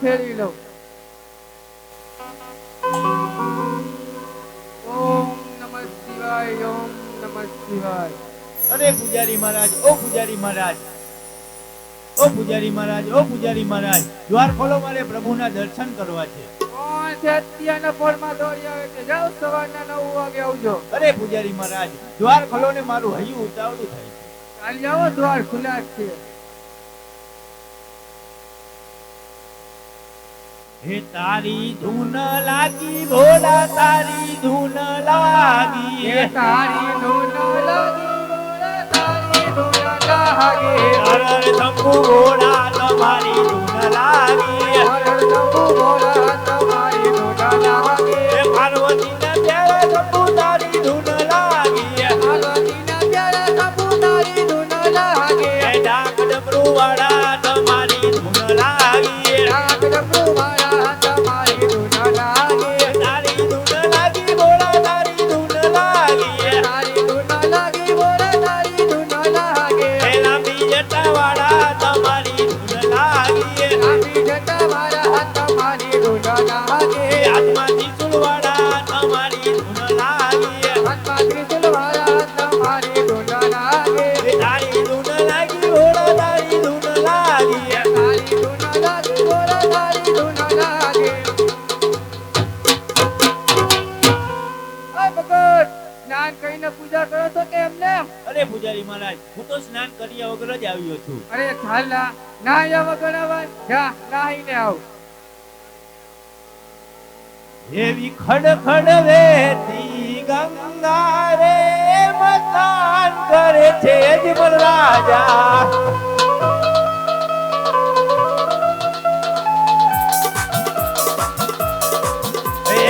ફેરવી લઉં ઓમ નમઃ શિવાય ઓમ નમઃ શિવાય અરે પૂજારી મહારાજ ઓ પૂજારી મહારાજ દ્વાર ખોલો મારે પ્રભુના દર્શન કરવા છે કોણ છે અત્યારના પોરમાં દોડી આવે છે જાઓ સવારના 9 વાગે આવજો અરે પૂજારી મહારાજ દ્વાર ખોલો ને મારું હૈયું ઉતાવળું થાય છે ચાલ જાઓ દ્વાર ખુલ્લા જ છે હે તારી ધૂન લાગી ભોળા તારી ધૂન લાગી એ તારી ધૂન લાગી બોલા તારી ધૂન લાગી હર શંભુ ભોળા તમારી ધૂન લાગી હર શંભુ બોલા તમારી ધૂન લાગી હે પાર્વતીના પ્યારે શંભુ તારી ધૂન લાગી પાર્વતીના પ્યારે શંભુ તારી ધૂન લાગી હે ડાક ડમરૂ વાળા તમારી ધૂન લાગી ડાક ડમરૂ વાળા તમારી ધૂન લાગી તારી ધૂન લાગી ભોળા તારી ધૂન લાગી તારી ધૂન લાગી બોલા તારી ધૂન લાગી હે લાંબી જટા વાળા તમારી ધૂન લાગી લાંબી જટા વાળા તમારી ધૂન અરે પૂજારી મહારાજ, હું તો સ્નાન કર્યા વગર જ આવ્યો છું. અરે થાલા ના આવ્યા વગર આવાય જા નાહીને આવ એવી ખડ વેતી ગંગા રે મસ્તાન કરે છે અજમલ રાજા.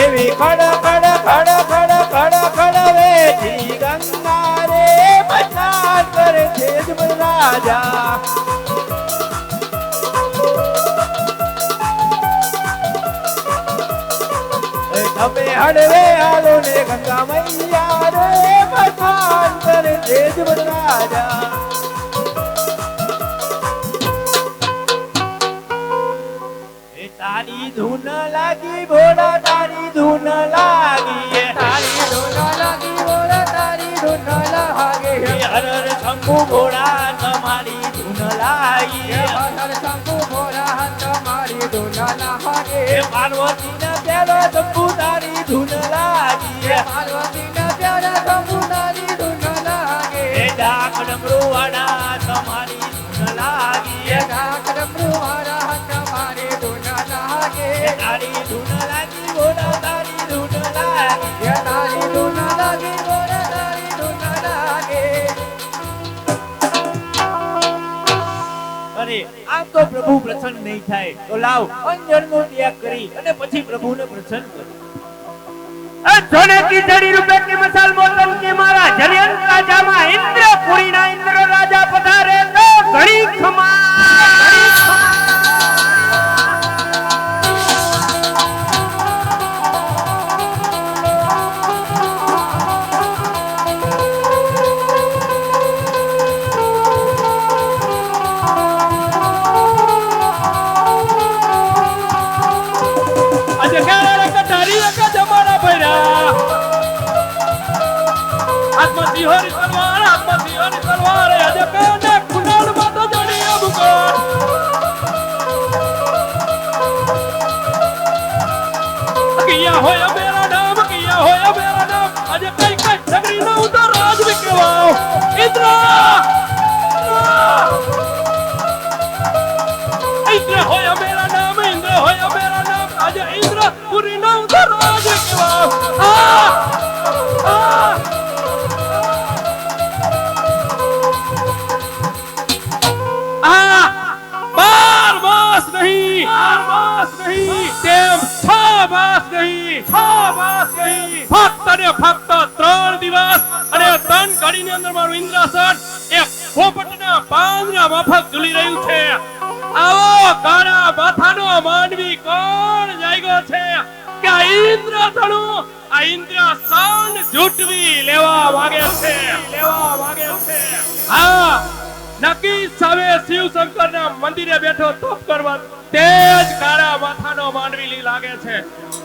એવી ખડ વેતી ગંગા રે મસ્તાન કરે છે અજમલ રાજા. તમે હડવે આલો ને ગંગા મૈયા રે મસ્તાન કરે છે અજમલ રાજા. એ તારી ધૂન લાગી ભોળા, તારી ધૂન લાગી, તારી ધૂન લાગી બોલા તારી ધૂન લાગે હર હર શંભુ ભોળા તમારી ધૂન લાગી. હર શંભુ ભોળા તમારી ધૂન લાગે એ પાર્વતી ના પ્યારો શંભુ તારી ધૂન લાગી. પાર્વતી ના પ્યારા શંભુ તારી ધૂન લાગે એ ડાક ડમરુવાળા તમારી ધૂન લાગી. ડાકર પ્રવારા તમારી ધૂન લાગે એ તારી ધૂન લાગી ભોળા, તારી ધૂન લાગી. તારી ધૂન લાગી બોલા તારી ધૂન લાગે અરે આમ તો પ્રભુ પ્રસન્ન નહીં થાય તો લાવ અંજનનો ત્યાગ કરી અને પછી પ્રભુને પ્રસન્ન કરો. सोने की जड़ी रुपए की मसाल मोतम के मारा जरियन राजा मा इंद्रपुरी ना इंद्र राजा पधारे तो घड़ी खमा હરી તલવાર આજે કાને કુંડળ માં તો જડી અબુકર કિયા હોય મેરા નામ આજે કઈ સગરી નો ઉતો રાજ વિકેવાઓ ઇન્દ્ર હોય મેરા નામ આજે ઇન્દ્ર પુરી નો ઉતો રાજ વિકેવાઓ ફક્ત 3 દિવસ અને 3 ઘડીની અંદર મારું ઇન્દ્રાસન એક પોપટના પાંદડા માફક ઝૂલી રહ્યું છે. આવો કાળા માથાનો માનવી કોણ જાગ્યો છે કે આ ઇન્દ્રાસન ઝૂંટવી લેવા માંગે છે. હા, નક્કી સામે શિવ શંકરના મંદિરે બેઠો તપ કરવા તે જ કાળા માથાનો માનવી લાગે છે.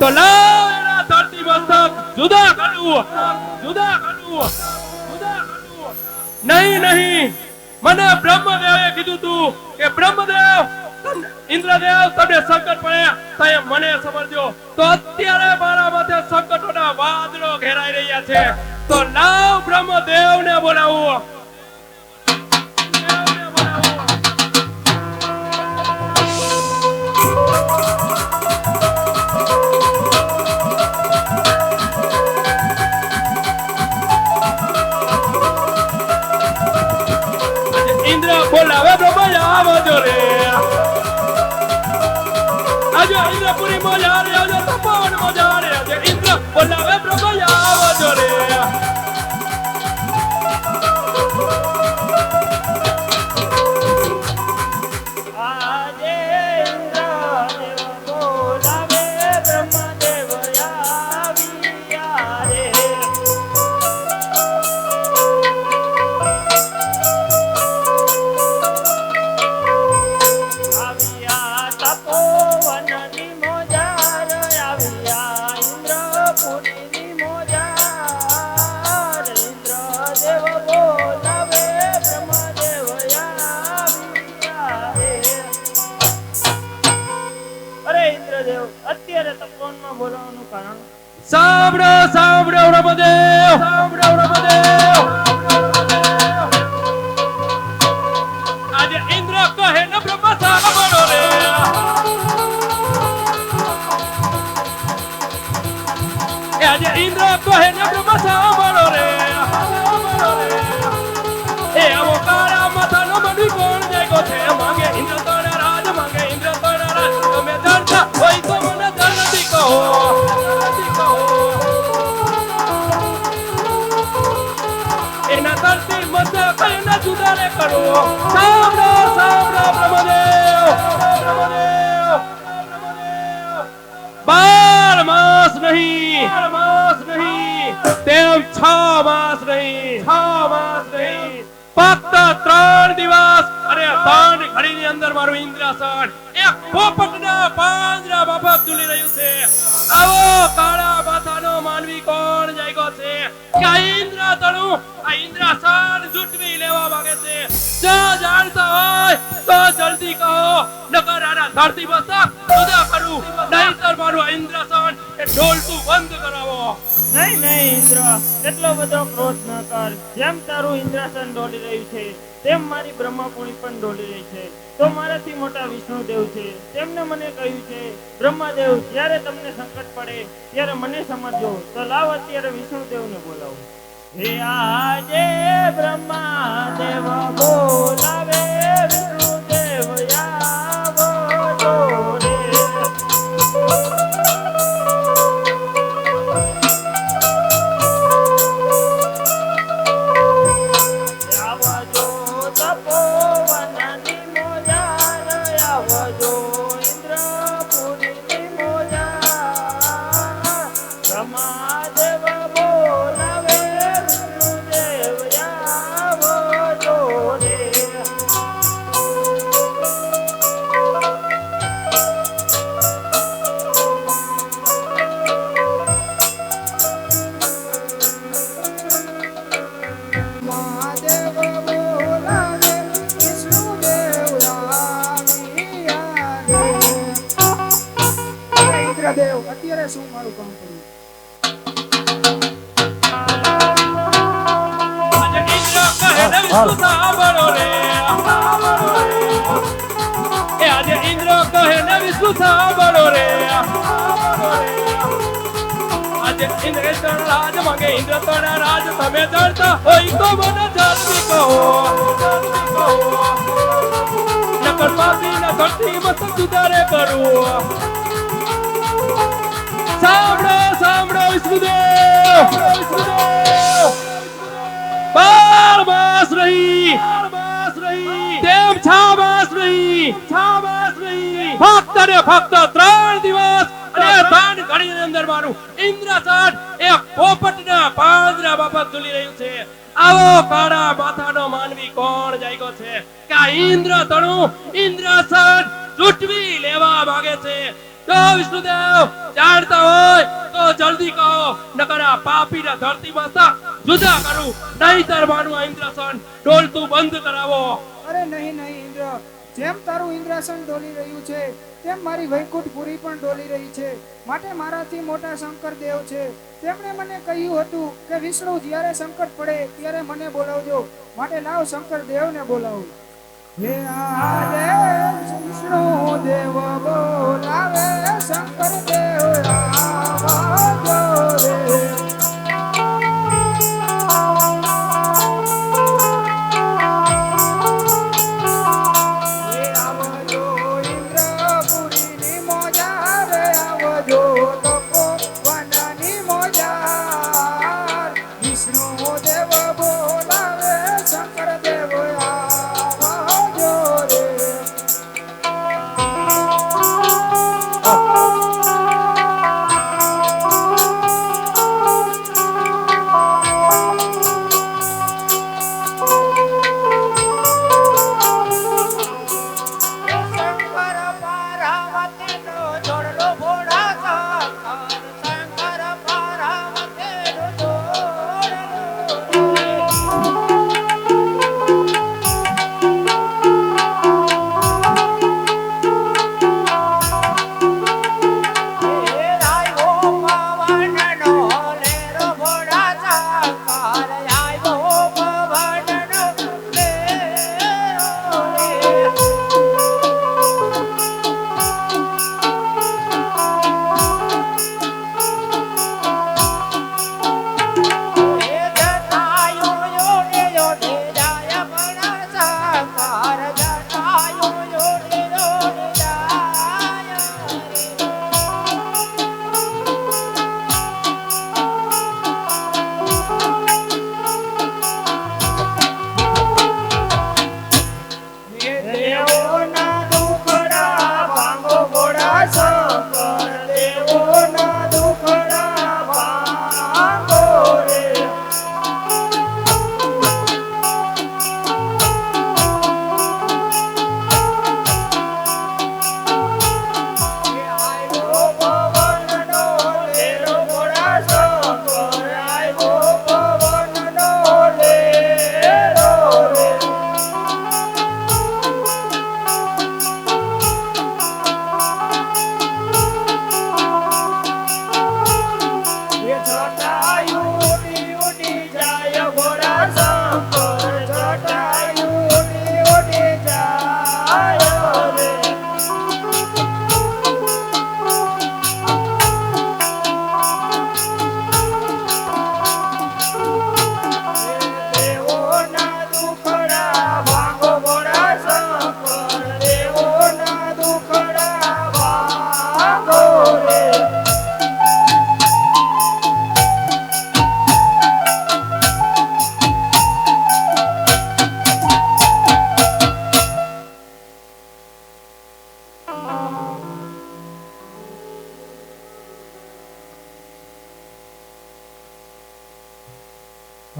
તો લાવ એના ધરતી મસ્તક જુદા કરું. નહીં મને બ્રહ્મદેવે કીધું તું કે બ્રહ્મદેવ ઇન્દ્રદેવ તમને સંકટ પડે તો મને સમજજો. તો અત્યારે મારા માથે સંકટોના વાદળો ઘેરાઈ રહ્યા છે. તો લાવ બ્રહ્મદેવને બોલાવું. ઇન્દ્ર બોલાવે બ્રહ્મ આવજો રે. આજો ઇન્દ્રપુરી મજા રે, આજો તપોવન મજા રે. આજે ઇન્દ્ર બોલાવે બ્રહ્મ આવજો રે. આજે ઇન્દ્રદેવ બોલાવે બ્રહ્મદેવ આવ્યા રે. તપોવનની મોજાર આવ્યા ઇન્દ્રપુરીની મોજાર. ઇન્દ્રદેવ બોલાવે બ્રહ્મદેવ આવ્યા રે. અરે ઇન્દ્રદેવ, અત્યારે તપોવનમાં બોલાવવાનું કારણ? સાંભળો બ્રહ્મદેવ. આજે ઇન્દ્ર કહે ને બ્રહ્મ સાંભળો રે એ આવો કાળા માથાનો મનવી કોણ જાગ્યો છે માંગે ઇન્દ્ર તોડા રાજ માંગે ઇન્દ્ર તોડા રાજ તમે જાણતા હોય તો મને જલ્દી કહો એના તરતી મત કઈને જુદારે કરો સાંભળો સાંભળો બ્રહ્મદેવ 12 માસ નહીં તેમ 6 માસ નહીં ફક્ત 3 દિવસ અને 3 ઘડીની અંદર મારું ઇન્દ્રાસન એક પોપટના પાંજરા બાબત ઝૂલી રહ્યું છે આવો કાળા માથાનો માનવી કોણ જાગ્યો છે કે આ ઇન્દ્રાતણું આ ઇન્દ્રાસન ઝૂંટવી લેવા માંગે છે જો જાણતા હોય તો જલ્દી કહો નકર આના ધરતી બસા જુદા કરું નહીંતર મારું આ ઇન્દ્રાસન એ ઢોલતું બંધ કરાવો નહીં ઇન્દ્ર, એટલો બધો ક્રોધ ન કર. જેમ તારું ઇન્દ્રાસન ડોલી રહ્યું છે તેમ મારી બ્રહ્માકુણી પણ ડોલી રહી છે. તો મારાથી મોટા વિષ્ણુદેવ છે, તેમને મને કહ્યું છે બ્રહ્માદેવ જ્યારે તમને સંકટ પડે ત્યારે મને સમજજો. તો લાવ અત્યારે વિષ્ણુદેવને બોલાવો. હે આજે બ્રહ્માદેવ બોલાવે વિષ્ણુદેવ આવો જોડે. અત્યારે શું મારું કામ કર્યું? આજે ઇન્દ્ર કહે ને વિષ્ણુ સાંભળો રે એ આજે ઇન્દ્ર કહે ને વિષ્ણુ સાંભળો રે આજે ઇન્દ્ર તણ રાજ માંગે ઇન્દ્ર તણ રાજ તમે જાણતા હોય તો મને જલ્દી કહો નકર પાપી ના ધરતી મત સુધારે કરું. સાંભળો વિષ્ણુદેવ 12 માસ નહીં તેમ 6 માસ નહીં ફક્ત ને ફક્ત 3 દિવસ અને 3 ઘડીની અંદર મારું ઇન્દ્રાસન એક પોપટના પાંજરા બાબત ઝૂલી રહ્યું છે. આવો કાળા માથાનો માનવી કોણ જાગ્યો છે કે આ ઇન્દ્રતણું ઇન્દ્રાસન ઝૂંટવી લેવા માંગે છે. તો વિષ્ણુદેવ જાણતા હોય તો જલ્દી કહો નકર આ પાપીના ધરતી માતા જુદા કરું નહીંતર મારું આ ઇન્દ્રાસન ડોલતું બંધ કરાવો. અરે નહીં ઇન્દ્ર, જેમ તારું ઇન્દ્રાસન ડોલી રહ્યું છે તેમ મારી વૈકુંઠપુરી પણ ડોલી રહી છે. માટે મારાથી મોટા શંકર દેવ છે, તેમણે મને કહ્યું હતું કે વિષ્ણુ જ્યારે સંકટ પડે ત્યારે મને બોલાવજો. માટે લાવ શંકર દેવને બોલાવો. હે આજે વિષ્ણુ દેવ બોલાવે શંકર દેવ આવજો રે.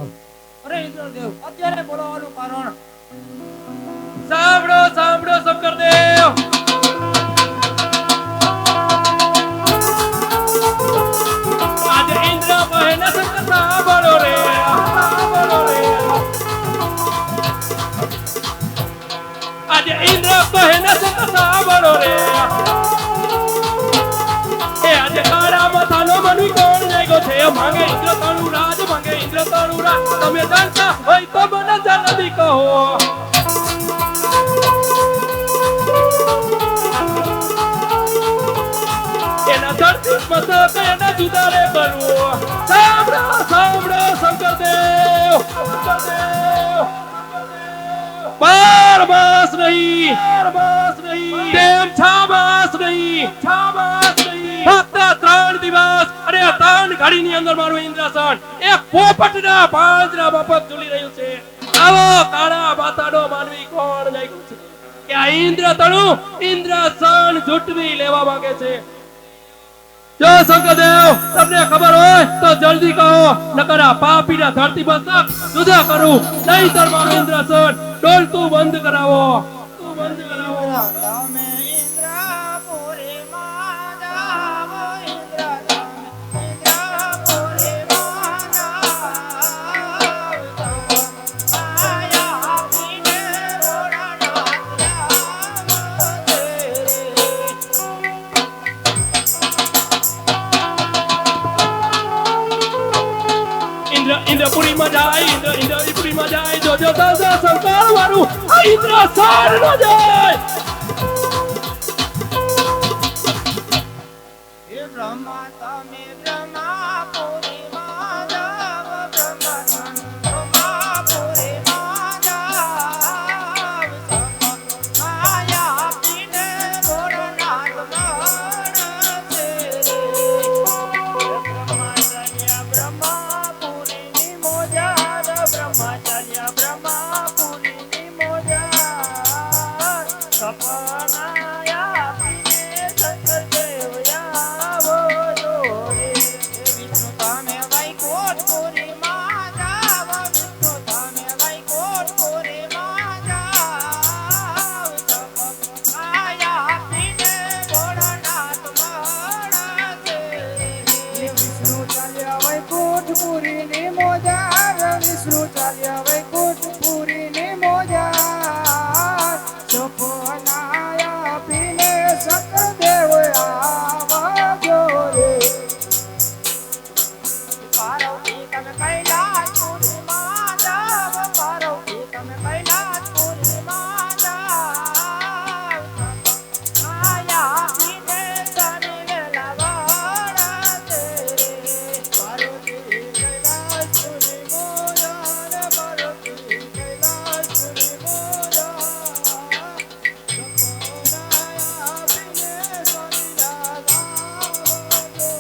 અરે ઇન્દ્રદેવ અત્યારે બોલાવવાનું કારણ સાંભળો સાંભળો શંકરદેવ, આજે ઇન્દ્ર કહે ને શંકર સાંભળો રે, સાંભળો રે. આજે ઇન્દ્ર કહે ને શંકર સાંભળો રે, એ આજે કાળા માથાનો મનુષ્ય કોણ જાગ્યો છે? માંગે ઇન્દ્ર તારું રાજ, માંગે ઇન્દ્ર તારું રાજ. તમે જાણતા હોય તો મને જલ્દી કહો. એના ધરતી મસ્તક એના જુદારે કરવું. સાંભળો સાંભળો શંકરદેવ, શંકરદેવ. બારમાસ નહીં, બારમાસ નહીં, તેમ છાબાસ નહીં, છાબાસ નહીં. ફક્ત 3 દિવસ અને 3 ઘડીની અંદર મારું ઇન્દ્રાસન એક પોપટના પાંજરા બાપત ઝૂલી રહ્યું છે. આવો કાળા માથાનો માનવી કોણ જાગ્યો છે કે આ ઇન્દ્ર તણું ઇન્દ્રાસન ઝૂંટવી લેવા માંગે છે? જો શંકરદેવ તમને ખબર હોય તો જલ્દી કહો, નકર આ પાપીના ધરતી મસ્તક જુદા કરું, નહીંતર મારું ઇન્દ્રાસન ડોલતું બંધ કરાવો, બંધ કરાવો. તમે ઇન્દ્રપુરીમાં જાઓ, ઇન્દ્રપુરીમાં જાઓ. આયા આપીને ભોળાનાથ ઇન્દ્રપુરીમાં જાય, ઇન્દ્રપુરીમાં જાય, જોજો દાદા શંકર મારું આ ઇન્દ્રાસન ન જાય. હે બ્રહ્મા તમે બ્રહ્માપુરીમાં જાઓ, બ્રહ્માપુરીમાં જાઓ. માયા આપીને ભોળાનાથ મળશે રે. બ્રહ્માચાર્ય બ્રહ્માપુરીની મોજાર, બ્રહ્માચાર્ય બ્રહ્માપુરીની મોજાર. સપનાયા આપીને શંકરદેવ આવો જો રે. વિષ્ણુ તમે વૈકુંઠપુરીમાં જાઓ, વિષ્ણુ તમે વૈકુંઠપુરીમાં જાઓ. સપનાયા આપીને ભોળાનાથ મળશે રે. વિષ્ણુ ચાલ્યા વૈકુંઠપુરીની મોજાર, વિષ્ણુ ચાલ્યા વૈકુંઠપુરીની મોજાર. સપનાયા આપીને શંકરદેવ આવજો રે. પાર્વતી તમે કૈલાસપુરીમાં જાઓ, પાર્વતી તમે કૈલાસપુરીમાં જાઓ. માયા આપીને શનિને લાવડાશે રે. પાર્વતી કૈલાસપુરી મોજાર, પાર્વતી કૈલાસપુરી મોજાર. સપનાયા આપીને શનિને લાવજો રે.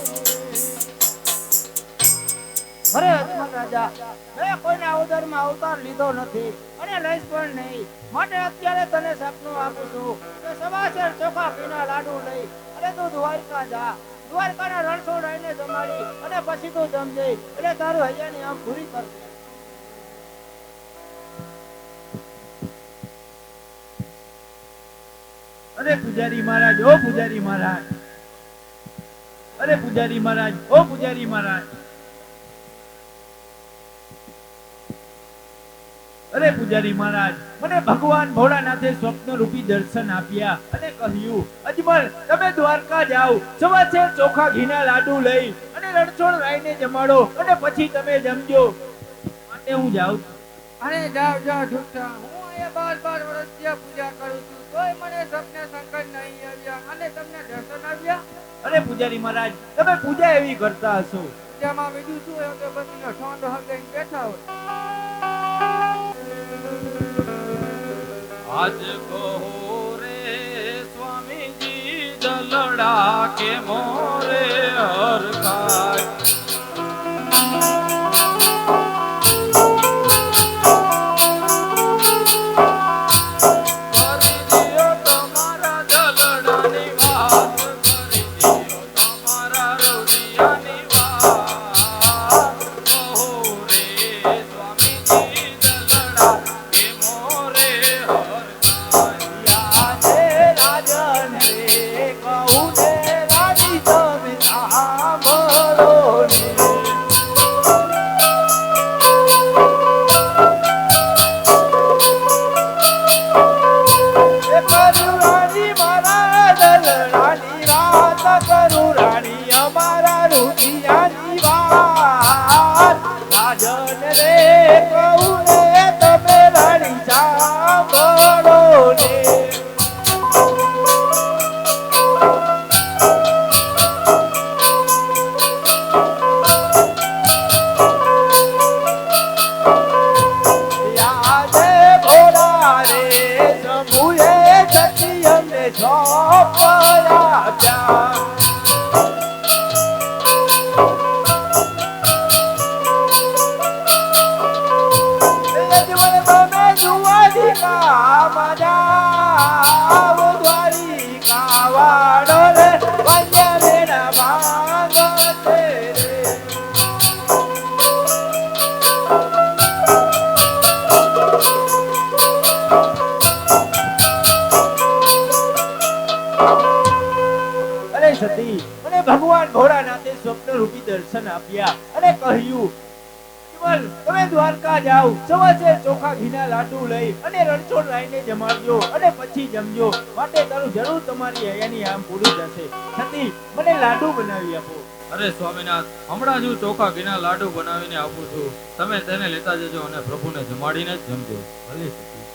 અરે અજમલ રાજા, મેં કોઈના ઉદરમાં અવતાર લીધો નથી અને લઈશ પણ નહીં. માટે અત્યારે તને સપનું આપું છું કે સવાસર ચોખા ઘીના લાડુ લઈ અને તું દ્વારકા જા. દ્વારકાના રણછોડાઈને જમાડી અને પછી તું જમજે એટલે તારું હૈયાની આમ પૂરી કરશે. અરે પૂજારી મહારાજ, ઓ પૂજારી મહારાજ, અરે પૂજારી મહારાજ, ઓ પૂજારી મહારાજ, અરે પૂજારી મહારાજ, મને ભગવાન ભોળાનાથે સ્વપ્ન રૂપી દર્શન આપ્યા અને કહ્યું, અજમલ તમે દ્વારકા જાઓ, સવારે ચોખા ઘીના લાડુ લઈ અને રણછોડ રાયને જમાડો અને પછી તમે જમજો. માટે હું જાઉં છું. અરે જાઓ જાઓ ઢૂંઢા, હું અહીંયા 12 વર્ષથી પૂજા કરું છું તોય મને સપને શંકર નહીં આવ્યા અને તમને દર્શન આવ્યા. અરે પૂજારી મહારાજ, તમે પૂજા એવી કરતા હશો. પૂજામાં બીજું શું હોય કે બધી ઠોંડ હગાઈને બેઠા હોય. આજ કહો રે સ્વામીજી દલડા કે મોરે હરખાય. કરી દિયો તમારા દલડાની વાત, કરી દિયો તમારા રૂડિયાની વાત. કહો રે કરું દિયાની વાત રાજન રે કહું રે તમે રાણી સાંભળો ને યાદે ભોળા રે શંભુએ સત્યમને સોંપયા પ્યાર ભગવાન ભોળાનાથે સ્વપ્ન રૂપી દર્શન આપ્યા અને કહ્યું કેવલ તમે દ્વારકા જાઓ સવારે ચોખા ઘીના લાડુ લઈ અને રણછોડ રાયને જમાડજો અને પછી જમજો માટે તારું જરૂર તમારી હૈયાની આમ પૂરી જશે છતી મને લાડુ બનાવી આપો અરે સ્વામિનાથ હમણાં જ હું ચોખા ઘીના લાડુ બનાવીને આપું છું તમે તેને લેતા જજો અને પ્રભુને જમાડીને જ જમજો ભલે સતી.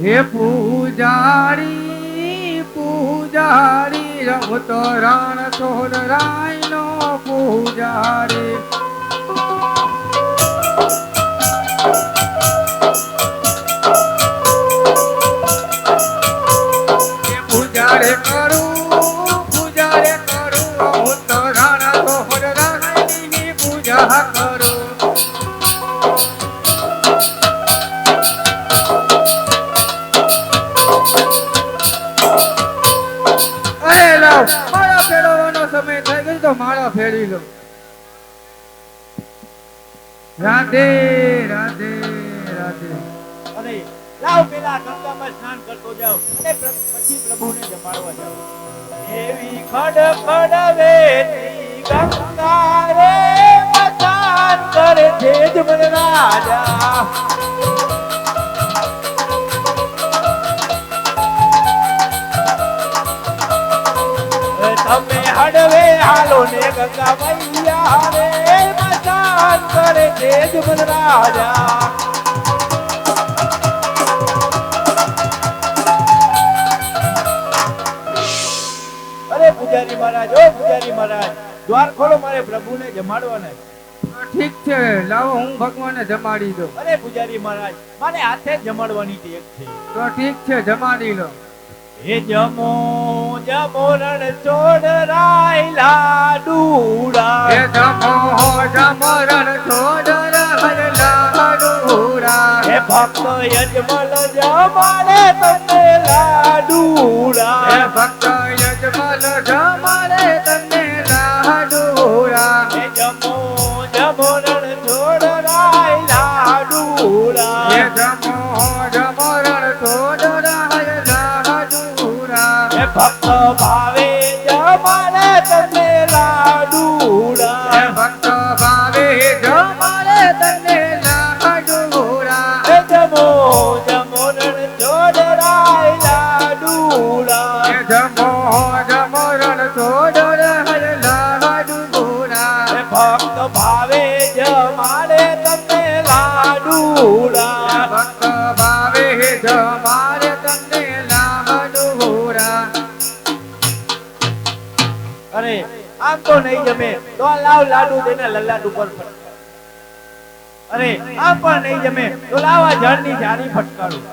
હે પૂજારી પૂજારી રમતો રણ છોડ રાયનો પૂજારી પૂજારે કરું હું તો રણ છોડ રાયની પૂજા કરું માળા ફેરવવાનો સમય થઈ ગયો તો માળા ફેરવી લો. રાધે રાધે રાધે. અરે લાવ પેલા ગંગામાં સ્નાન કરતો જાઓ અને પછી પ્રભુને જમાડવા જાઓ એવી ખડ ખડ વેતી ગંગા રે મચાન કરે છે જ મન રાજા તમે હડવે હાલો ને ગંગા મૈયા રે મચાન કરે છે જ મન રાજા અરે પૂજારી મહારાજ ઓ પૂજારી મહારાજ દ્વાર ખોલો મારે પ્રભુને જમાડવાના ઠીક છે લાવો હું ભગવાનને જમાડી દઉં. અરે પૂજારી મહારાજ મારે હાથે જ જમાડવાની ટેક છે તો ઠીક છે જમાડી લો. હે જમો જમો રણ છોડ રાય લાડુડા હે જમો જમરણ છોડ રાય લાડુડા હે ભક્ત યજમલ જમાડે તમને લાડુડા હે ભક્ત યજમલ જમાડે તમને લાડુડા હે જમો જમો રણ છોડ રાય લાડુડા હે જમો જમરણ છોડ રાય લાડુડા હે ભક્ત ભાવે જમાડે તમને લાડુડા હે ભક્ત ભાવે જમાડે તમને લાડુડા હે જમો જમો રણ છોડ રાય લાડુડા હે જમો જમરણ છોડ રાય લાડુડા હે ભક્ત ભાવે જમાડે તમને લાડુડા ભક્ત ભાવે જમાડે તમને લાડુડા. અરે આમ તો નહીં જમે તો આ લાવ લાડુ દેને લલાટ ઉપર ફટકાર અરે આમ પણ નહીં જમે તો લાવ આ ઝાડની જારી ફટકારું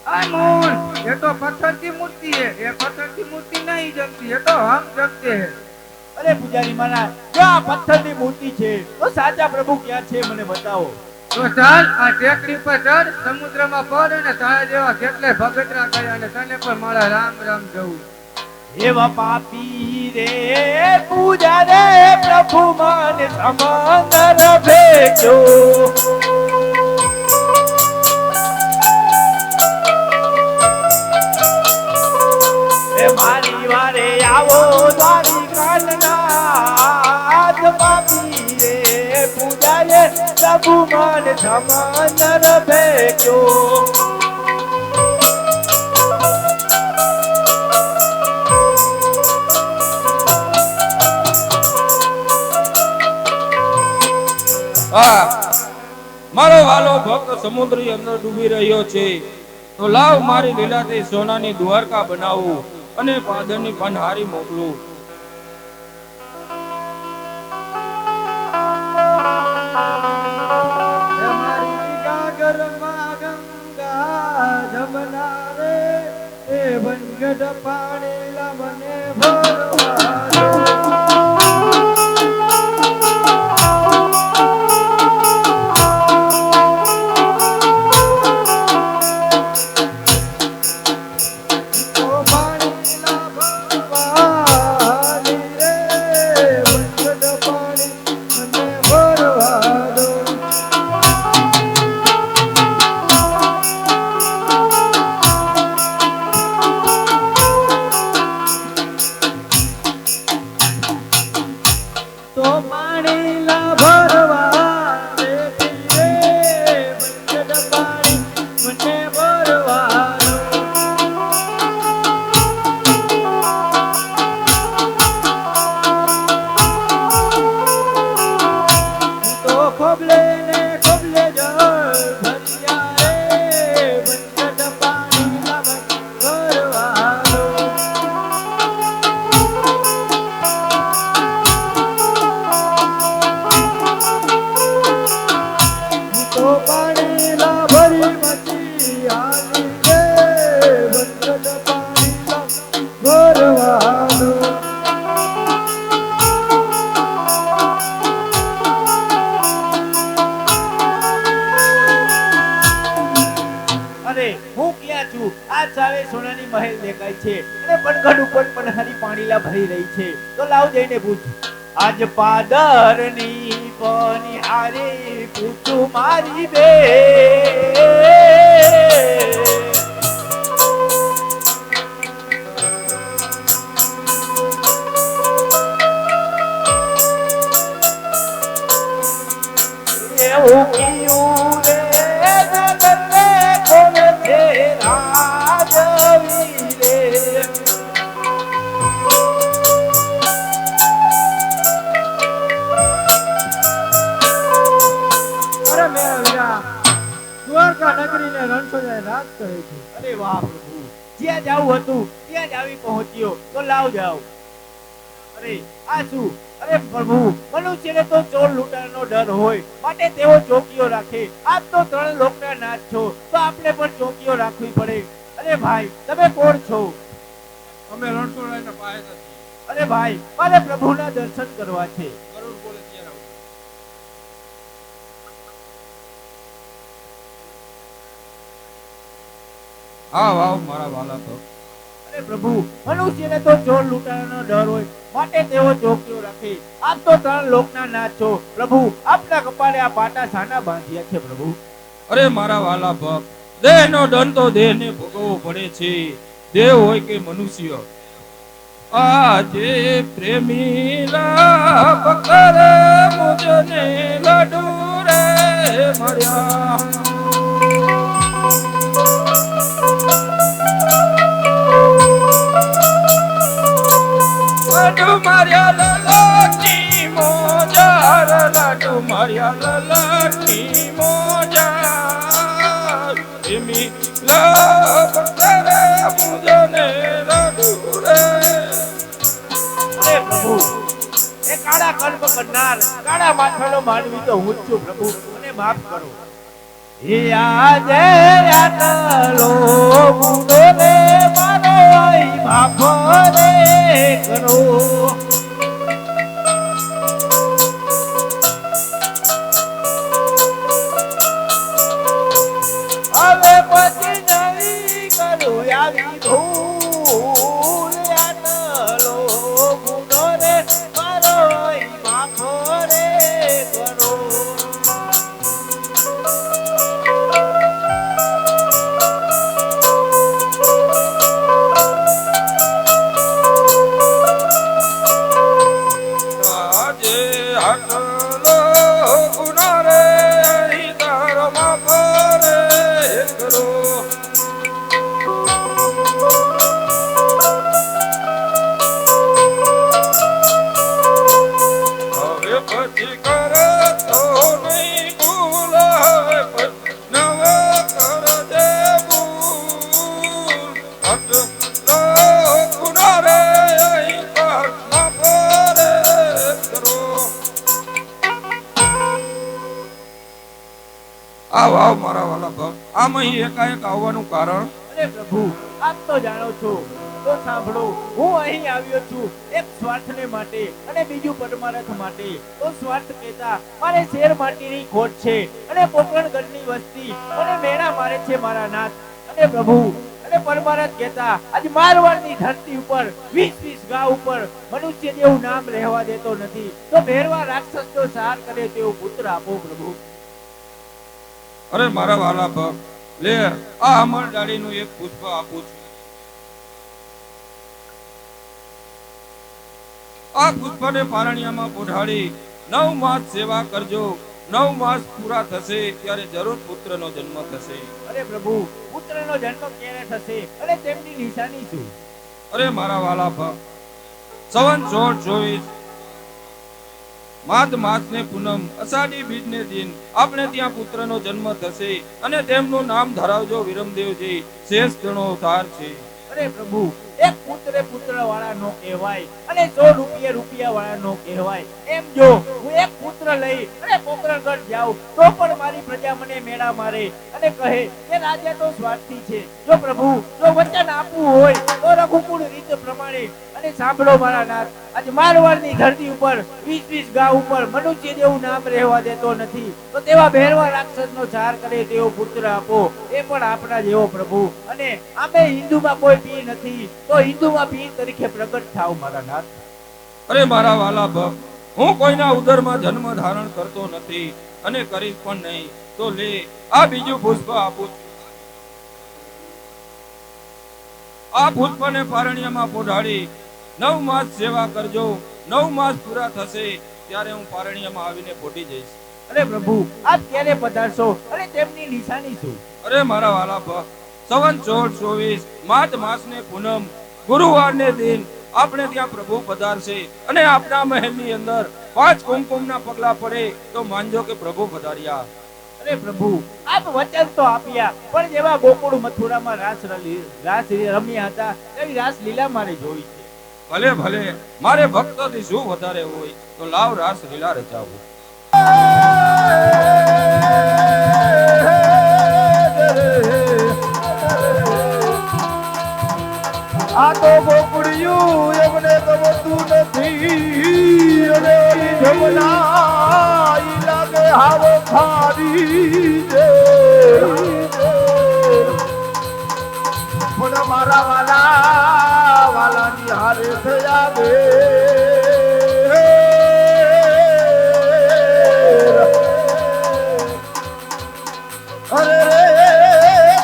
આ મૂળ ये तो पत्थर की मूर्ति है ये पत्थर की मूर्ति नहीं जमती ये तो हम जमते हैं. અરે પૂજારી મહારાજ જો આ પથ્થરની મૂર્તિ છે તો સાચા પ્રભુ ક્યાં છે મને બતાવો તો ચાલ આ ટેકરી પર ચડ સમુદ્રમાં પડ અને તારા જેવા કેટલે ભગતરા કર્યા અને તને પણ મારા રામ રામ જવું. એવા પાપી રે પૂજા રે પ્રભુ મને સમંદર ભેજો એ મારી વારે આવો દ્વારિકાનાથ પાપી રે પૂજા રે પ્રભુ મને સમંદર ભેજો આ મારો વાલો ભક્ત સમુદ્રની અંદર ડૂબી રહ્યો છે, તો લાવ મારી લીલાથી સોનાની દ્વારકા બનાવું અને પાદરની પનહારી મોકલું. મારી ગાગરમાં ગંગા જમના રે એ વનગઢ પાણીલા મને ભરવા દો. સોનાની મહેલ દેખાય છે અને વનગઢ ઉપર પનહારી પાણીલા ભરી રહી છે. તો લાવ જઈને પૂછ. આજ પાદરની પનહારી પૂછું મારી બે એવું કયું રે નગરને કોને છે રાજવી રે. અરે મેરા વીરા, દ્વારકા નગરીને રણછોડરાય રાજ કરે છે. અરે વાહ પ્રભુ, જ્યાં જાવું હતું ત્યાં જ આવી પહોંચ્યો. તો લાવ જાવ. અરે આ શું? અરે પ્રભુ, મનુષ્યને તો ચોર લૂંટારનો ડર હોય માટે તેઓ ચોકીઓ રાખે. આપ તો 3 લોકના નાથ છો, તો આપણે પણ ચોકીઓ રાખવી પડે. અરે ભાઈ, તમે કોણ છો? અમે રણછોડરાયના પાસે નથી. અરે ભાઈ, મારે પ્રભુના દર્શન કરવા છે. ગરુડ બોલે ત્યારે આવું. હા વાવ મારા વાલા તો. અરે પ્રભુ, મનુષ્યને તો ચોર લૂંટારનો ડર હોય માટે તેઓ ચોકીઓ રાખે. આપ તો 3 લોકના નાથ છો. પ્રભુ, આપના કપાળે આ પાટા સાના બાંધ્યા છે પ્રભુ? અરે મારા વાલા ભક્ત, દેહનો દંડ તો દેહને ભોગવવો પડે છે, દેવ હોય કે મનુષ્ય. આજે પ્રેમી પકડે મુજને લડુ રે મળ્યા. લાડુ માર્યા લલાટની મોજાર, લાડુ માર્યા લલાટની મોજાર. પ્રેમી પકડે મુજને લડુ રે. અરે પ્રભુ, એ કાળા કર્મ કરનાર કાળા માથાનો માનવી તો હું જ છું પ્રભુ, મને માફ કરો. એ આજે આટલો ગુનો રે મારો માફ રે કરો. હવે પછી નવી કરું આવી ભૂલ. આટલો ગુનો રે મારો માફ રે કરો. આજે આટલો ગુનો રે તારો માફ રે કરો. આવ આવ મારા વાલા ભક્ત. આમ અહીં એકાએક આવવાનું કારણ? અરે પ્રભુ, આપ તો જાણો છો. તો સાંભળો, હું અહીં આવ્યો છું એક સ્વાર્થને માટે અને બીજું પરમાર્થ માટે. તો સ્વાર્થ કહેતા મારે શેર માટીની ખોટ છે અને પોકરણગઢની વસ્તી અને મેણા મારે છે મારા નાથ. અને પ્રભુ અને પરમાર્થ કહેતા આજ મારવાડની ધરતી ઉપર 20 ગાઉ ઉપર મનુષ્ય જેવું નામ રહેવા દેતો નથી. તો ભેરવા રાક્ષસનો સાર કરે તેવો પુત્ર આપો પ્રભુ. અરે મારા વાલા ભક્ત, લે આ અમર ડાળીનું એક પુષ્પ આપું છું. આ પુષ્પને પારણિયામાં પોઢાડી 9 માસ સેવા કરજો. 9 માસ પૂરા થશે ત્યારે જરૂર પુત્રનો જન્મ થશે. અરે પ્રભુ, પુત્રનો જન્મ ક્યારે થશે અને તેમની નિશાની શું? અરે મારા વાલા ભક્ત, સંવત 1624 માઘ માસને પૂનમ અષાઢી બીજને દિન આપણે ત્યાં પુત્રનો જન્મ થશે અને તેમનું નામ ધરાવજો વિરમદેવજી. શેષ જણો અવતાર છે. અરે પ્રભુ, એક પુત્રે પુત્ર વાળા નો કહેવાય અને 100 રૂપિયા વાળા નો કહેવાય. એમ જો હું એક પુત્ર લઈ અને પોકરણગઢ જાઉં તો પણ મારી પ્રજા મને મેળા મારે અને કહે કે રાજા તો સ્વાર્થી છે. જો પ્રભુ, જો વચન આપવું હોય તો રઘુકુળ રીત પ્રમાણે. અને સાંભળો મારા નાથ, આજ મારવાડની ધરતી ઉપર 20 ગાઉ ઉપર મનુષ્ય જેવું નામ રહેવા દેતો નથી. તો તેવા ભેરવા રાક્ષસનો સાર કરે તેવો પુત્ર આપો, એ પણ આપણા જેવો પ્રભુ. અને આમે હિન્દુમાં કોઈ પીર નથી, તો હિન્દુમાં પીર તરીકે પ્રગટ થાવ મારા નાથ. અરે મારા વાલા ભક્ત, હું કોઈના ઉદરમાં જન્મ ધારણ કરતો નથી અને કરીશ પણ નહીં. તો લે આ બીજું પુષ્પ આપું છું. આ પુષ્પને પારણિયામાં પોઢાડી 9 માસ સેવા કરજો. 9 માસ પૂરા થશે ત્યારે હું પારણિયામાં આવીને પોઢી જઈશ. અરે પ્રભુ, આપ ક્યારે પધારશો અને તેમની નિશાની શું? અરે મારા વાલા ભક્ત, સંવત 1624 માઘ માસને પૂનમ ગુરુવારને દિન આપણે ત્યાં પ્રભુ પધારશે અને આપણા મહેલની અંદર 5 કુમકુમના પગલા પડે તો માનજો કે પ્રભુ પધાર્યા. અરે પ્રભુ, આપ વચન તો આપ્યા, પણ જેવા ગોકુળ મથુરામાં રાસ રમ્યા હતા તેવી રાસ લીલા મારે જોઈ છે. ભલે ભલે, મારે ભક્તોથી શું વધારે હોય, તો લાવ રાસ લીલા રચાવું. આ તો ગોકુળિયું એમને ગમતું નથી અને ઓલી જમના ઈ લાગે હાવ ખારી છે. પણ મારા વાલાની હારે થયા બે અરે રે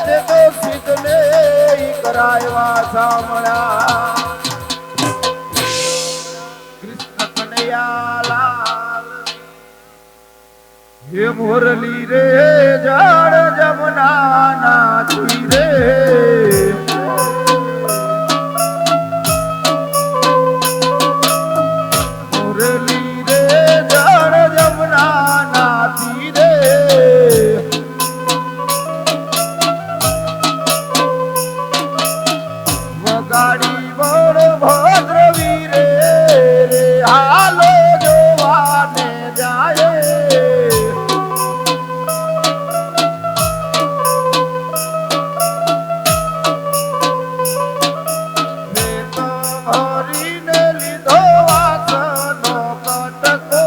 તે તો સીધને ઈ કરાયવા સામણા કૃષ્ણ કનૈયાલાલ હે મુરલી રે જાણ જમના નાચી રે મુરલી રે જાણ જમના નાચી રે વગાડી બોલ ભદ્ર વીરે રે હાલો જોવાને જાય હરીને લીધો વાસનો કટકો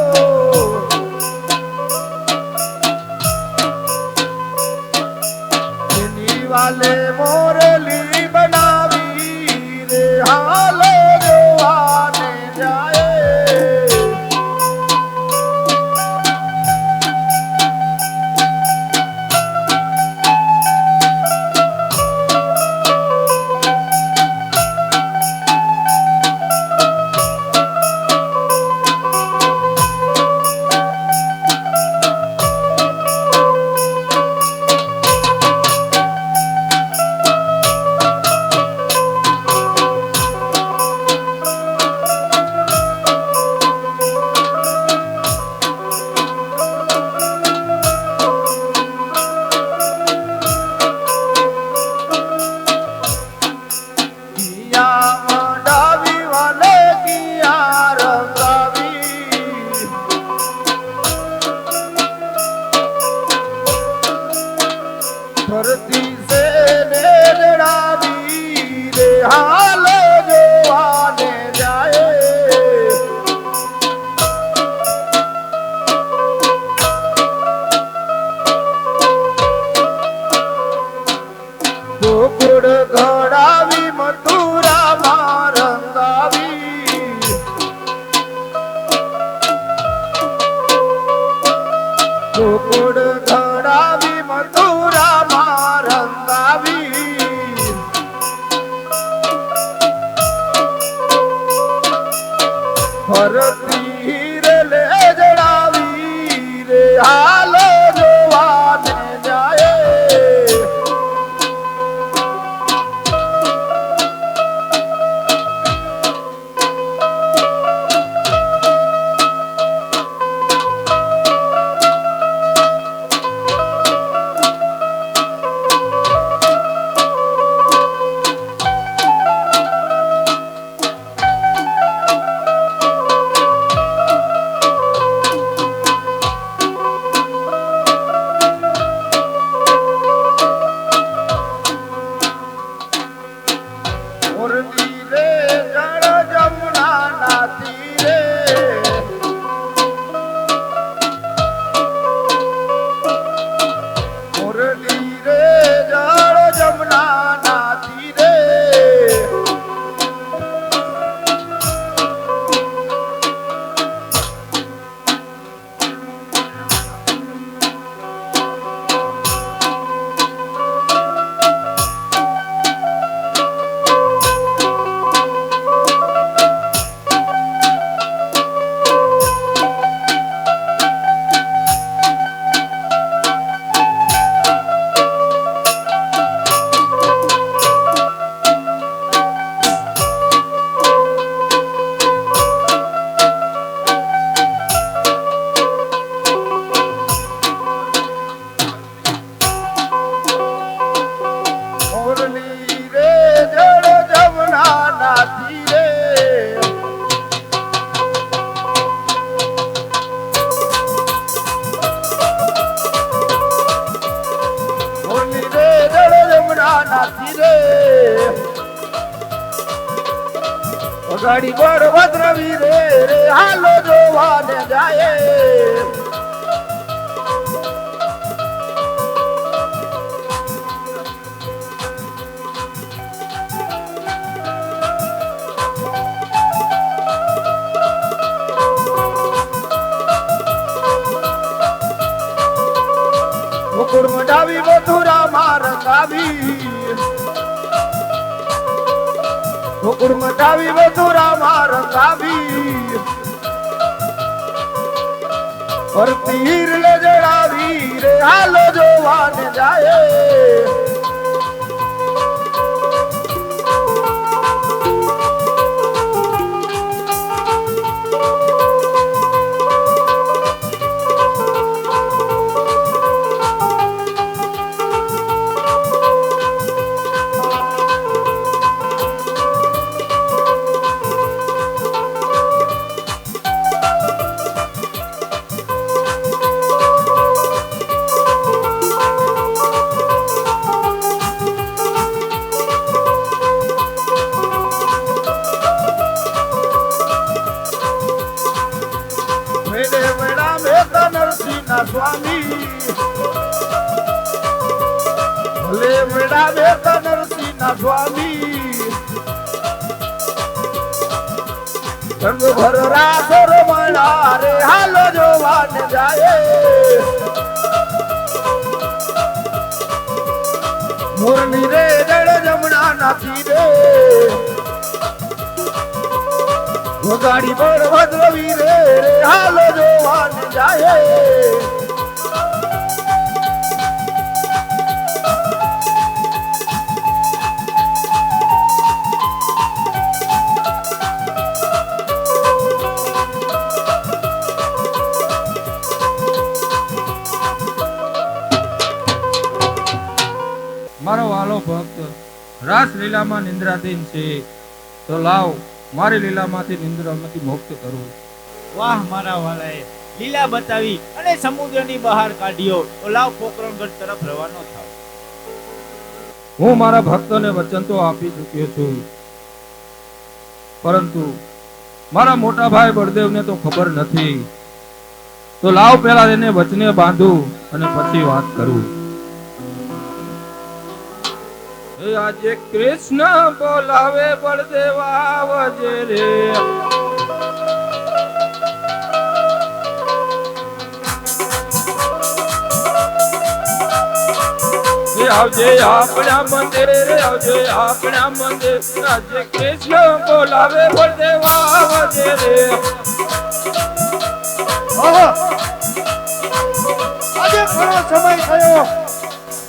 એની વાલે મોરલી બનાવી રે હાલો જોવાને જાય ગોકુળ ધડાવી મથુરામાં રંગાવી ફરતી રે લે જડાવી રે હાલો જોવાને જાય મુરલી રે જળ જમુના ના તીરે મુરલી રે જળ જમુના ના તીરે મુરલી રે જળ જમુના ના તીરે મુરલી રે જળ જમુના ના તીરે ગાડી પર વદ્રવી રે રે હાલો જોવાને જાય મુકુળ મઢાવી મથુરામાં રંગાવી મુકુળ મઢાવી મથુરામાં રંગાવી ફરતી હીર લે જડાવી રે હાલો જોવાને જાય મેડે વેડા મેતા નરસિંહના સ્વામી ભલે વેડા મેતા નરસિંહના સ્વામી સંગ ભર રાસ રમણા રે હાલો જોવાને જાય મુરલી રે જળ જમુના ના તીરે ગાડી પર વદ્રવી રે રે હાલો જોવાને જાય મારો વાલો ભક્ત રાસ લીલામાં નિંદ્રાધીન છે, તો લાવ મારી લીલામાંથી નિંદ્રામાંથી મુક્ત કરું. વાહ મારા વાલાએ લીલા બતાવી અને સમુદ્રની બહાર કાઢ્યો. તો લાવ પોકરણગઢ તરફ રવાનો થાવ. હું મારા ભક્તોને વચન તો આપી ચૂક્યો છું, પરંતુ મારા મોટા ભાઈ બળદેવને તો ખબર નથી. તો લાવ પેલા એને વચને બાંધું અને પછી વાત કરું. આજે કૃષ્ણ બોલાવે બળદેવ આવજે રે. આવજે આપણા મંદિરે આવજે આપણા મંદિર આજે કૃષ્ણ બોલાવે બળદેવા આવજે રે આજે ઘણો સમય થયો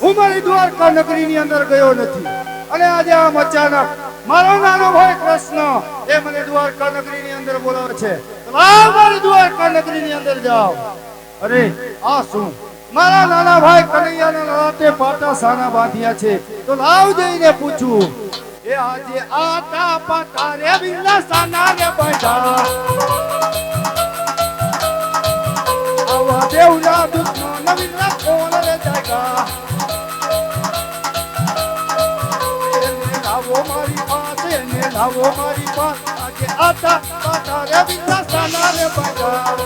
હું મારી દ્વારકા નગરીની અંદર ગયો નથી અને આજે આમ અચાનક મારો નાનો ભાઈ કૃષ્ણ એ મને દ્વારકા નગરીની અંદર બોલાવે છે લાવ મારી દ્વારકા નગરીની અંદર જાઓ અરે આ શું મારા નાના ભાઈ કનૈયાના રાતે પાટા સાના બાંધ્યા છે તો લાવ જઈને પૂછું એ આજે આટા પાટા રે વિલા સાના રે બાંધા આવા દેવલા દુખનો નવીલા કોણ રે જાયગા લાવો મારી પાસે ને લાવો મારી પાસે આજે આટા પાટા રે વિલા સાના રે બાંધા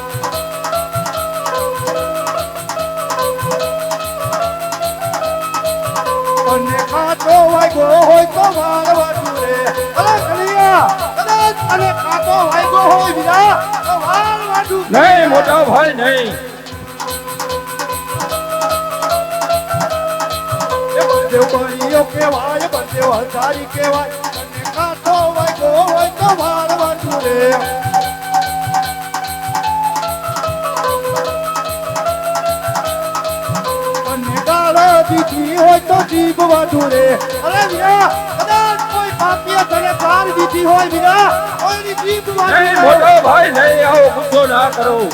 અને કાતો વાગ્યો હોય તો વાળવાનું રે અરે કનૈયા કદાચ અને કાતો વાગ્યો હોય વિરા તો વાળવાનું નહીં મોટા ભાઈ નહીં એ બંદેવ બળીઓ કહેવાય બંદેવ હજારી કહેવાય અને કાતો વાગ્યો હોય તો વાળવાનું રે દીધી હોય તો જીભ વાઢું રે અરે વીરા કદાચ કોઈ પાપીએ તને ગાળ દીધી હોય વીરા કોઈની જીભ વાઢું નહીં મોટો ભાઈ નહીં આવો ગુસ્સો ના કરો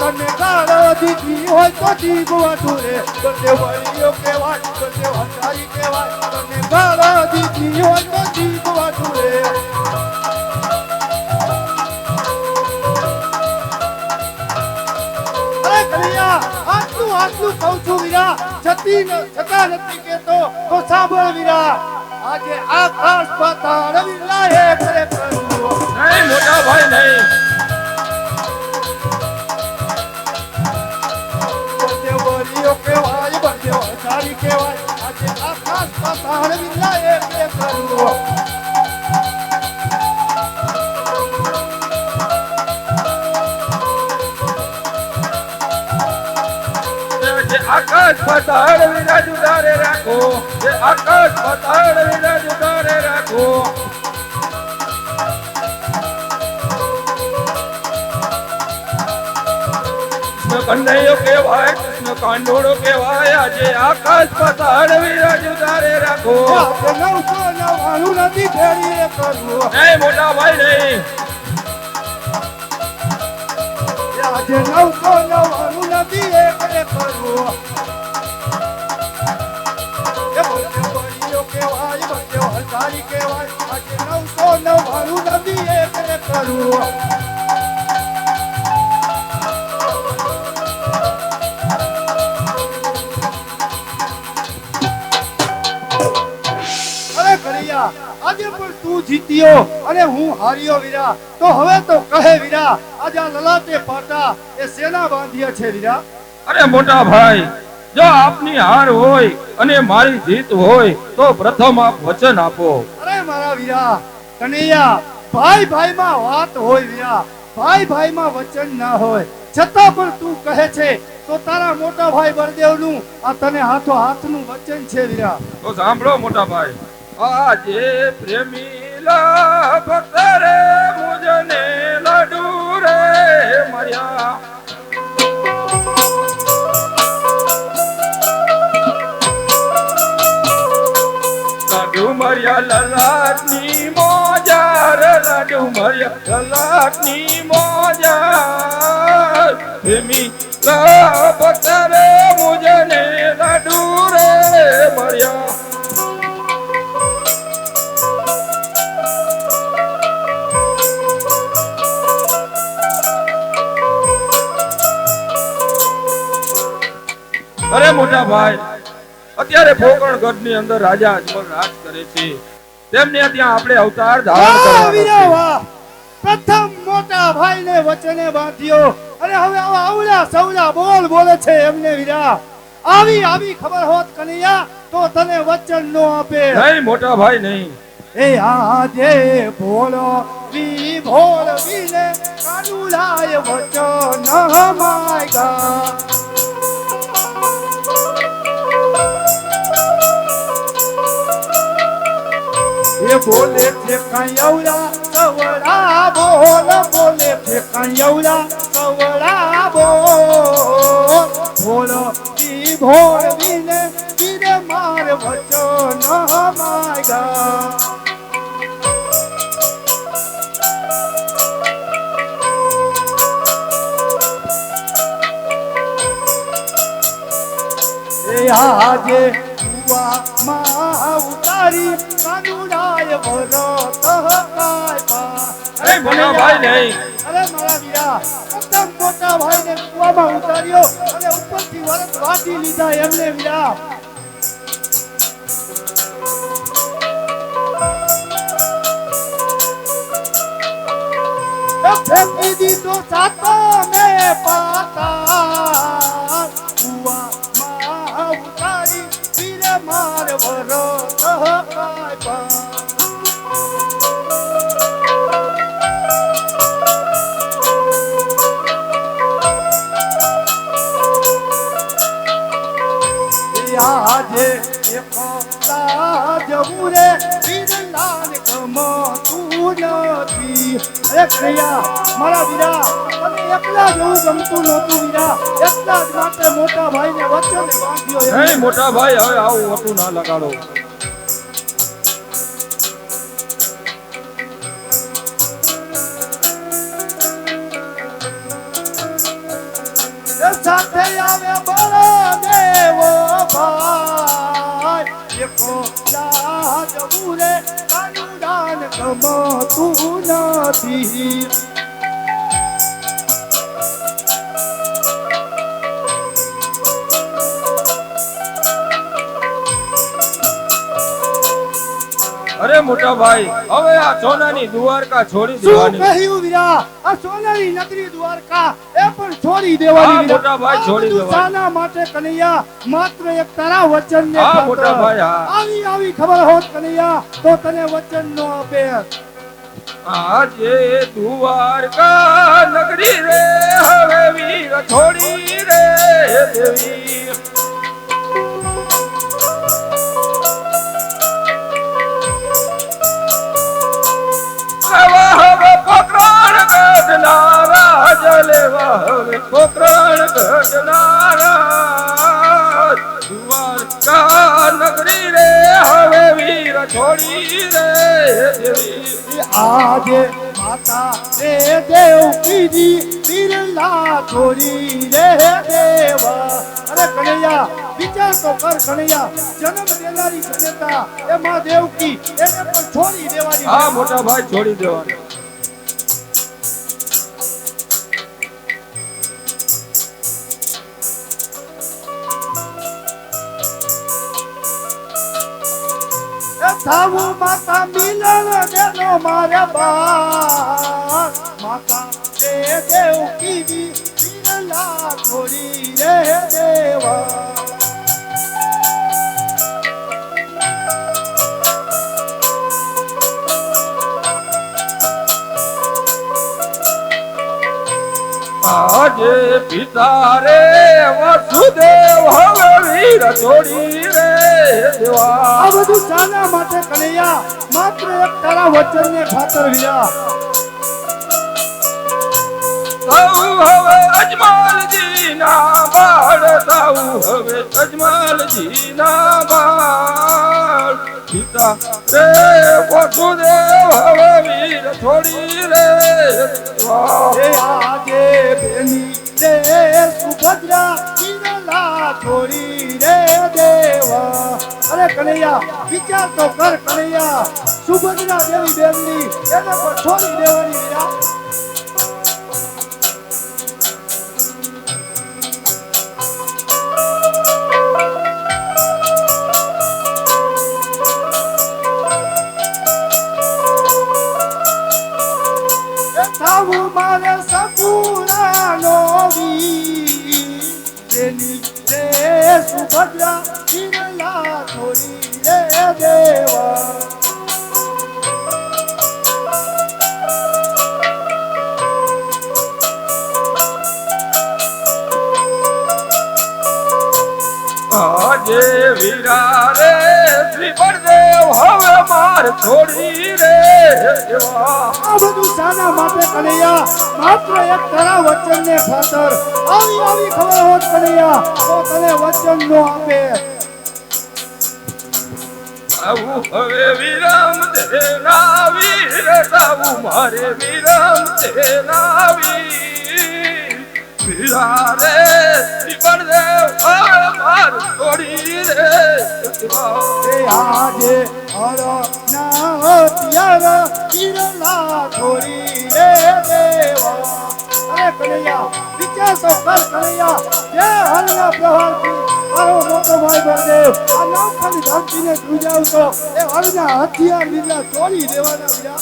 તને ગાળ દીધી હોય તો જીભ વાઢું રે બંને વળીઓ કહેવાય બંને હંસારી કહેવાય તને ગાળ દીધી હોય તો જીભ વાઢું રે અરે કનૈયા આટલું કહું છું વીરા છતાં નથી કેતો તો સાંભળ વીરા આજે આકાશ પાતાળ વિલા હે કરે પ્રભુ નહીં મોટા ભાઈ નહીં બંને વળીઓ કહેવાય બંને હજારી કહેવાય આજે આકાશ પાતાળ વિલા હે કરે પ્રભુ આકાશ પાતાળ વિરાજ ઉતારે રાખો જે આકાશ પાતાળ વિરાજ ઉતારે રાખો કૃષ્ણ કનૈયો કહેવાય કૃષ્ણ કાંડોળો કહેવાય આજે આકાશ પાતાળ વિરાજ ઉતારે રાખો આજે 999 નથી ફેરી કરવું નહીં મોટા ભાઈ નહીં આજે 999 નથી એકરે કરવું એ બંને વળીઓ કહેવાય બંને હજારી કહેવાય આજે 999 નથી એકરે કરવું અરે કરિયા આજે પણ તું જીત્યો અને હું હાર્યો વીરા તો હવે તો કહે વીરા આજે આ લલાટે પાટા એ સેના બાંધ્યા છે વીરા અરે મોટા ભાઈ જો આપની હાર હોય અને મારી જીત હોય તો પ્રથમ આપ વચન આપો અરે મારા વીરા કનૈયા ભાઈ ભાઈમાં વાત હોય વીરા ભાઈ ભાઈમાં વચન ના હોય છતાં પણ તું કહે છે તો તારા મોટા ભાઈ બળદેવનું આ તને હાથો હાથનું વચન છે વીરા તો સાંભળો મોટા ભાઈ આજે પ્રેમીલા ભક્ત રે મુજને લાડુ રે મર્યા લાડુ મર્યા લલાટની મોજાર લાડુ મર્યા લલાટની મોજાર પ્રેમીલા ભક્ત રે મુજને લાડુ રે મર્યા અરે મોટા ભાઈ અત્યારે પોકરણગઢ ની અંદર રાજા અજમલ રાજ કરે છે તેમને ત્યાં આપણે અવતાર ધારણ કરવાનો વીરા છે વાહ પ્રથમ મોટા ભાઈને વચને બાંધ્યો અને હવે આવા અવળા સવળા બોલે છે એમને વીરા આવી ખબર હોત કનૈયા તો તને વચન નો આપે નહીં મોટા ભાઈ નહીં એ આજે ભોળો વિને કાનુલાય વચન માયગા એ બોલે છે કંયવડા સવડા બોલ બોલે છે કંયવડા સવડા બોલ બોલ ઈ ભોળવીને વીરે માર વચન માગ્યા આજે કુવામાં ઉતારી કાનુડાય ભરત કાય પા અરે મોટા ભાઈ નહીં. અરે મારા વીરા એકદમ મોટા ભાઈને કુવામાં ઉતાર્યો અને ઉપરથી વરસ વાટી લીધા એમને વીરા ફેંકી દીધો સાતો મે પાતા કુવામાં ઉતારી વીરે માર ભરત કાય પા આજે એકલા જવું રે વીરલાલ ગમતું નથી અરે કનૈયા મારા વીરા તને એકલા જવું ગમતું નહોતું વીરા એકલા જ માટે મોટા ભાઈને વચ્ચે બાંધ્યો નહીં મોટા ભાઈ, હવે આવું હોતું ના લગાડો. સાથે આવે બળદેવો ભાઈ એકલા જવું રે કાનુડાન ગમતું નથી અરે મોટા ભાઈ, હવે આ સોનાની દ્વારકા છોડી શું દેવાની. કહ્યું વીરા આ સોનાની નગરી દ્વારકા એ પણ છોડી દેવાની હા, વીરા. મોટા ભાઈ, આ છોડી બધું દેવાની. શાના માટે કનૈયા માત્ર એક તારા વચન ને હા, મોટા ભાઈ, હા. આવી ખબર હોત કનૈયા તો તને વચન નો આપે આજે દ્વારકા નગરી રે હવે વીર છોડી રે દેવી. લેવા હવે પોકરણ ગઢનારા જ લેવા હવે પોકરણ ગઢનારા દ્વારકા નગરી રે હવે વીર છોડી રે દેવી. આજે માતા રે દેવ કીજી બિરલા છોડી રે દેવા અરે કનૈયા વિચાર તો કર કનૈયા જન્મ દેનારી જનતા એ માં દેવકી એને પણ છોડી દેવાની હા મોટા ભાઈ, છોડી દેવાનું. થાવું માતા મિલન દેનો મારે બા માતા રે દેવ કીજી બિરલા છોડી રે દેવા આજે પિતા રે વસુદેવ હવે વીર છોડી રે દેવા. આ બધું શાના માટે કનૈયા માત્ર એક તારા વચન ને ખાતર વીરા સૌ હવે અજમલજી ના બાળ, સૌ હવે અજમલજી ના બાળ. પિતા રે વસુદેવ હવે વીર છોડી રે દેવા. એ આજે બેની રે સુભદ્રા બિરલા છોડી રે દેવા અરે કનૈયા વિચાર તો કર કનૈયા સુભદ્રા દેવી બેનની એને પણ છોડી દેવાની વીરા થાવું મારે સપુરાનો વીર તેની રે સુભદ્રા બિરલા છોડી રે દેવા આજે વીરા રે શ્રી બળદેવ હવે માર છોડી રે દેવા આ બધું શાના માટે કનૈયા? માત્ર એક તારા વચનને ખાતર. આવી ખબર હોત કનૈયા તો તને વચન નો આપે. આવું હવે વિરામ દેના વીર આવું મારે વિરામ દેના વીર વીરા રે શ્રી બળદેવ હવે માર છોડી રે દેવા એ આજે હરના હથિયાર વીરલા છોડી રે દેવા. અરે કનૈયા વિચાર તો કર કનૈયા, જે હરના પ્રહારથી મારો મોટો ભાઈ બળદેવ આ નવખંડ ધરતીને ગુજાવતો એ હરના હથિયાર વીરલા છોડી દેવાના વીરા.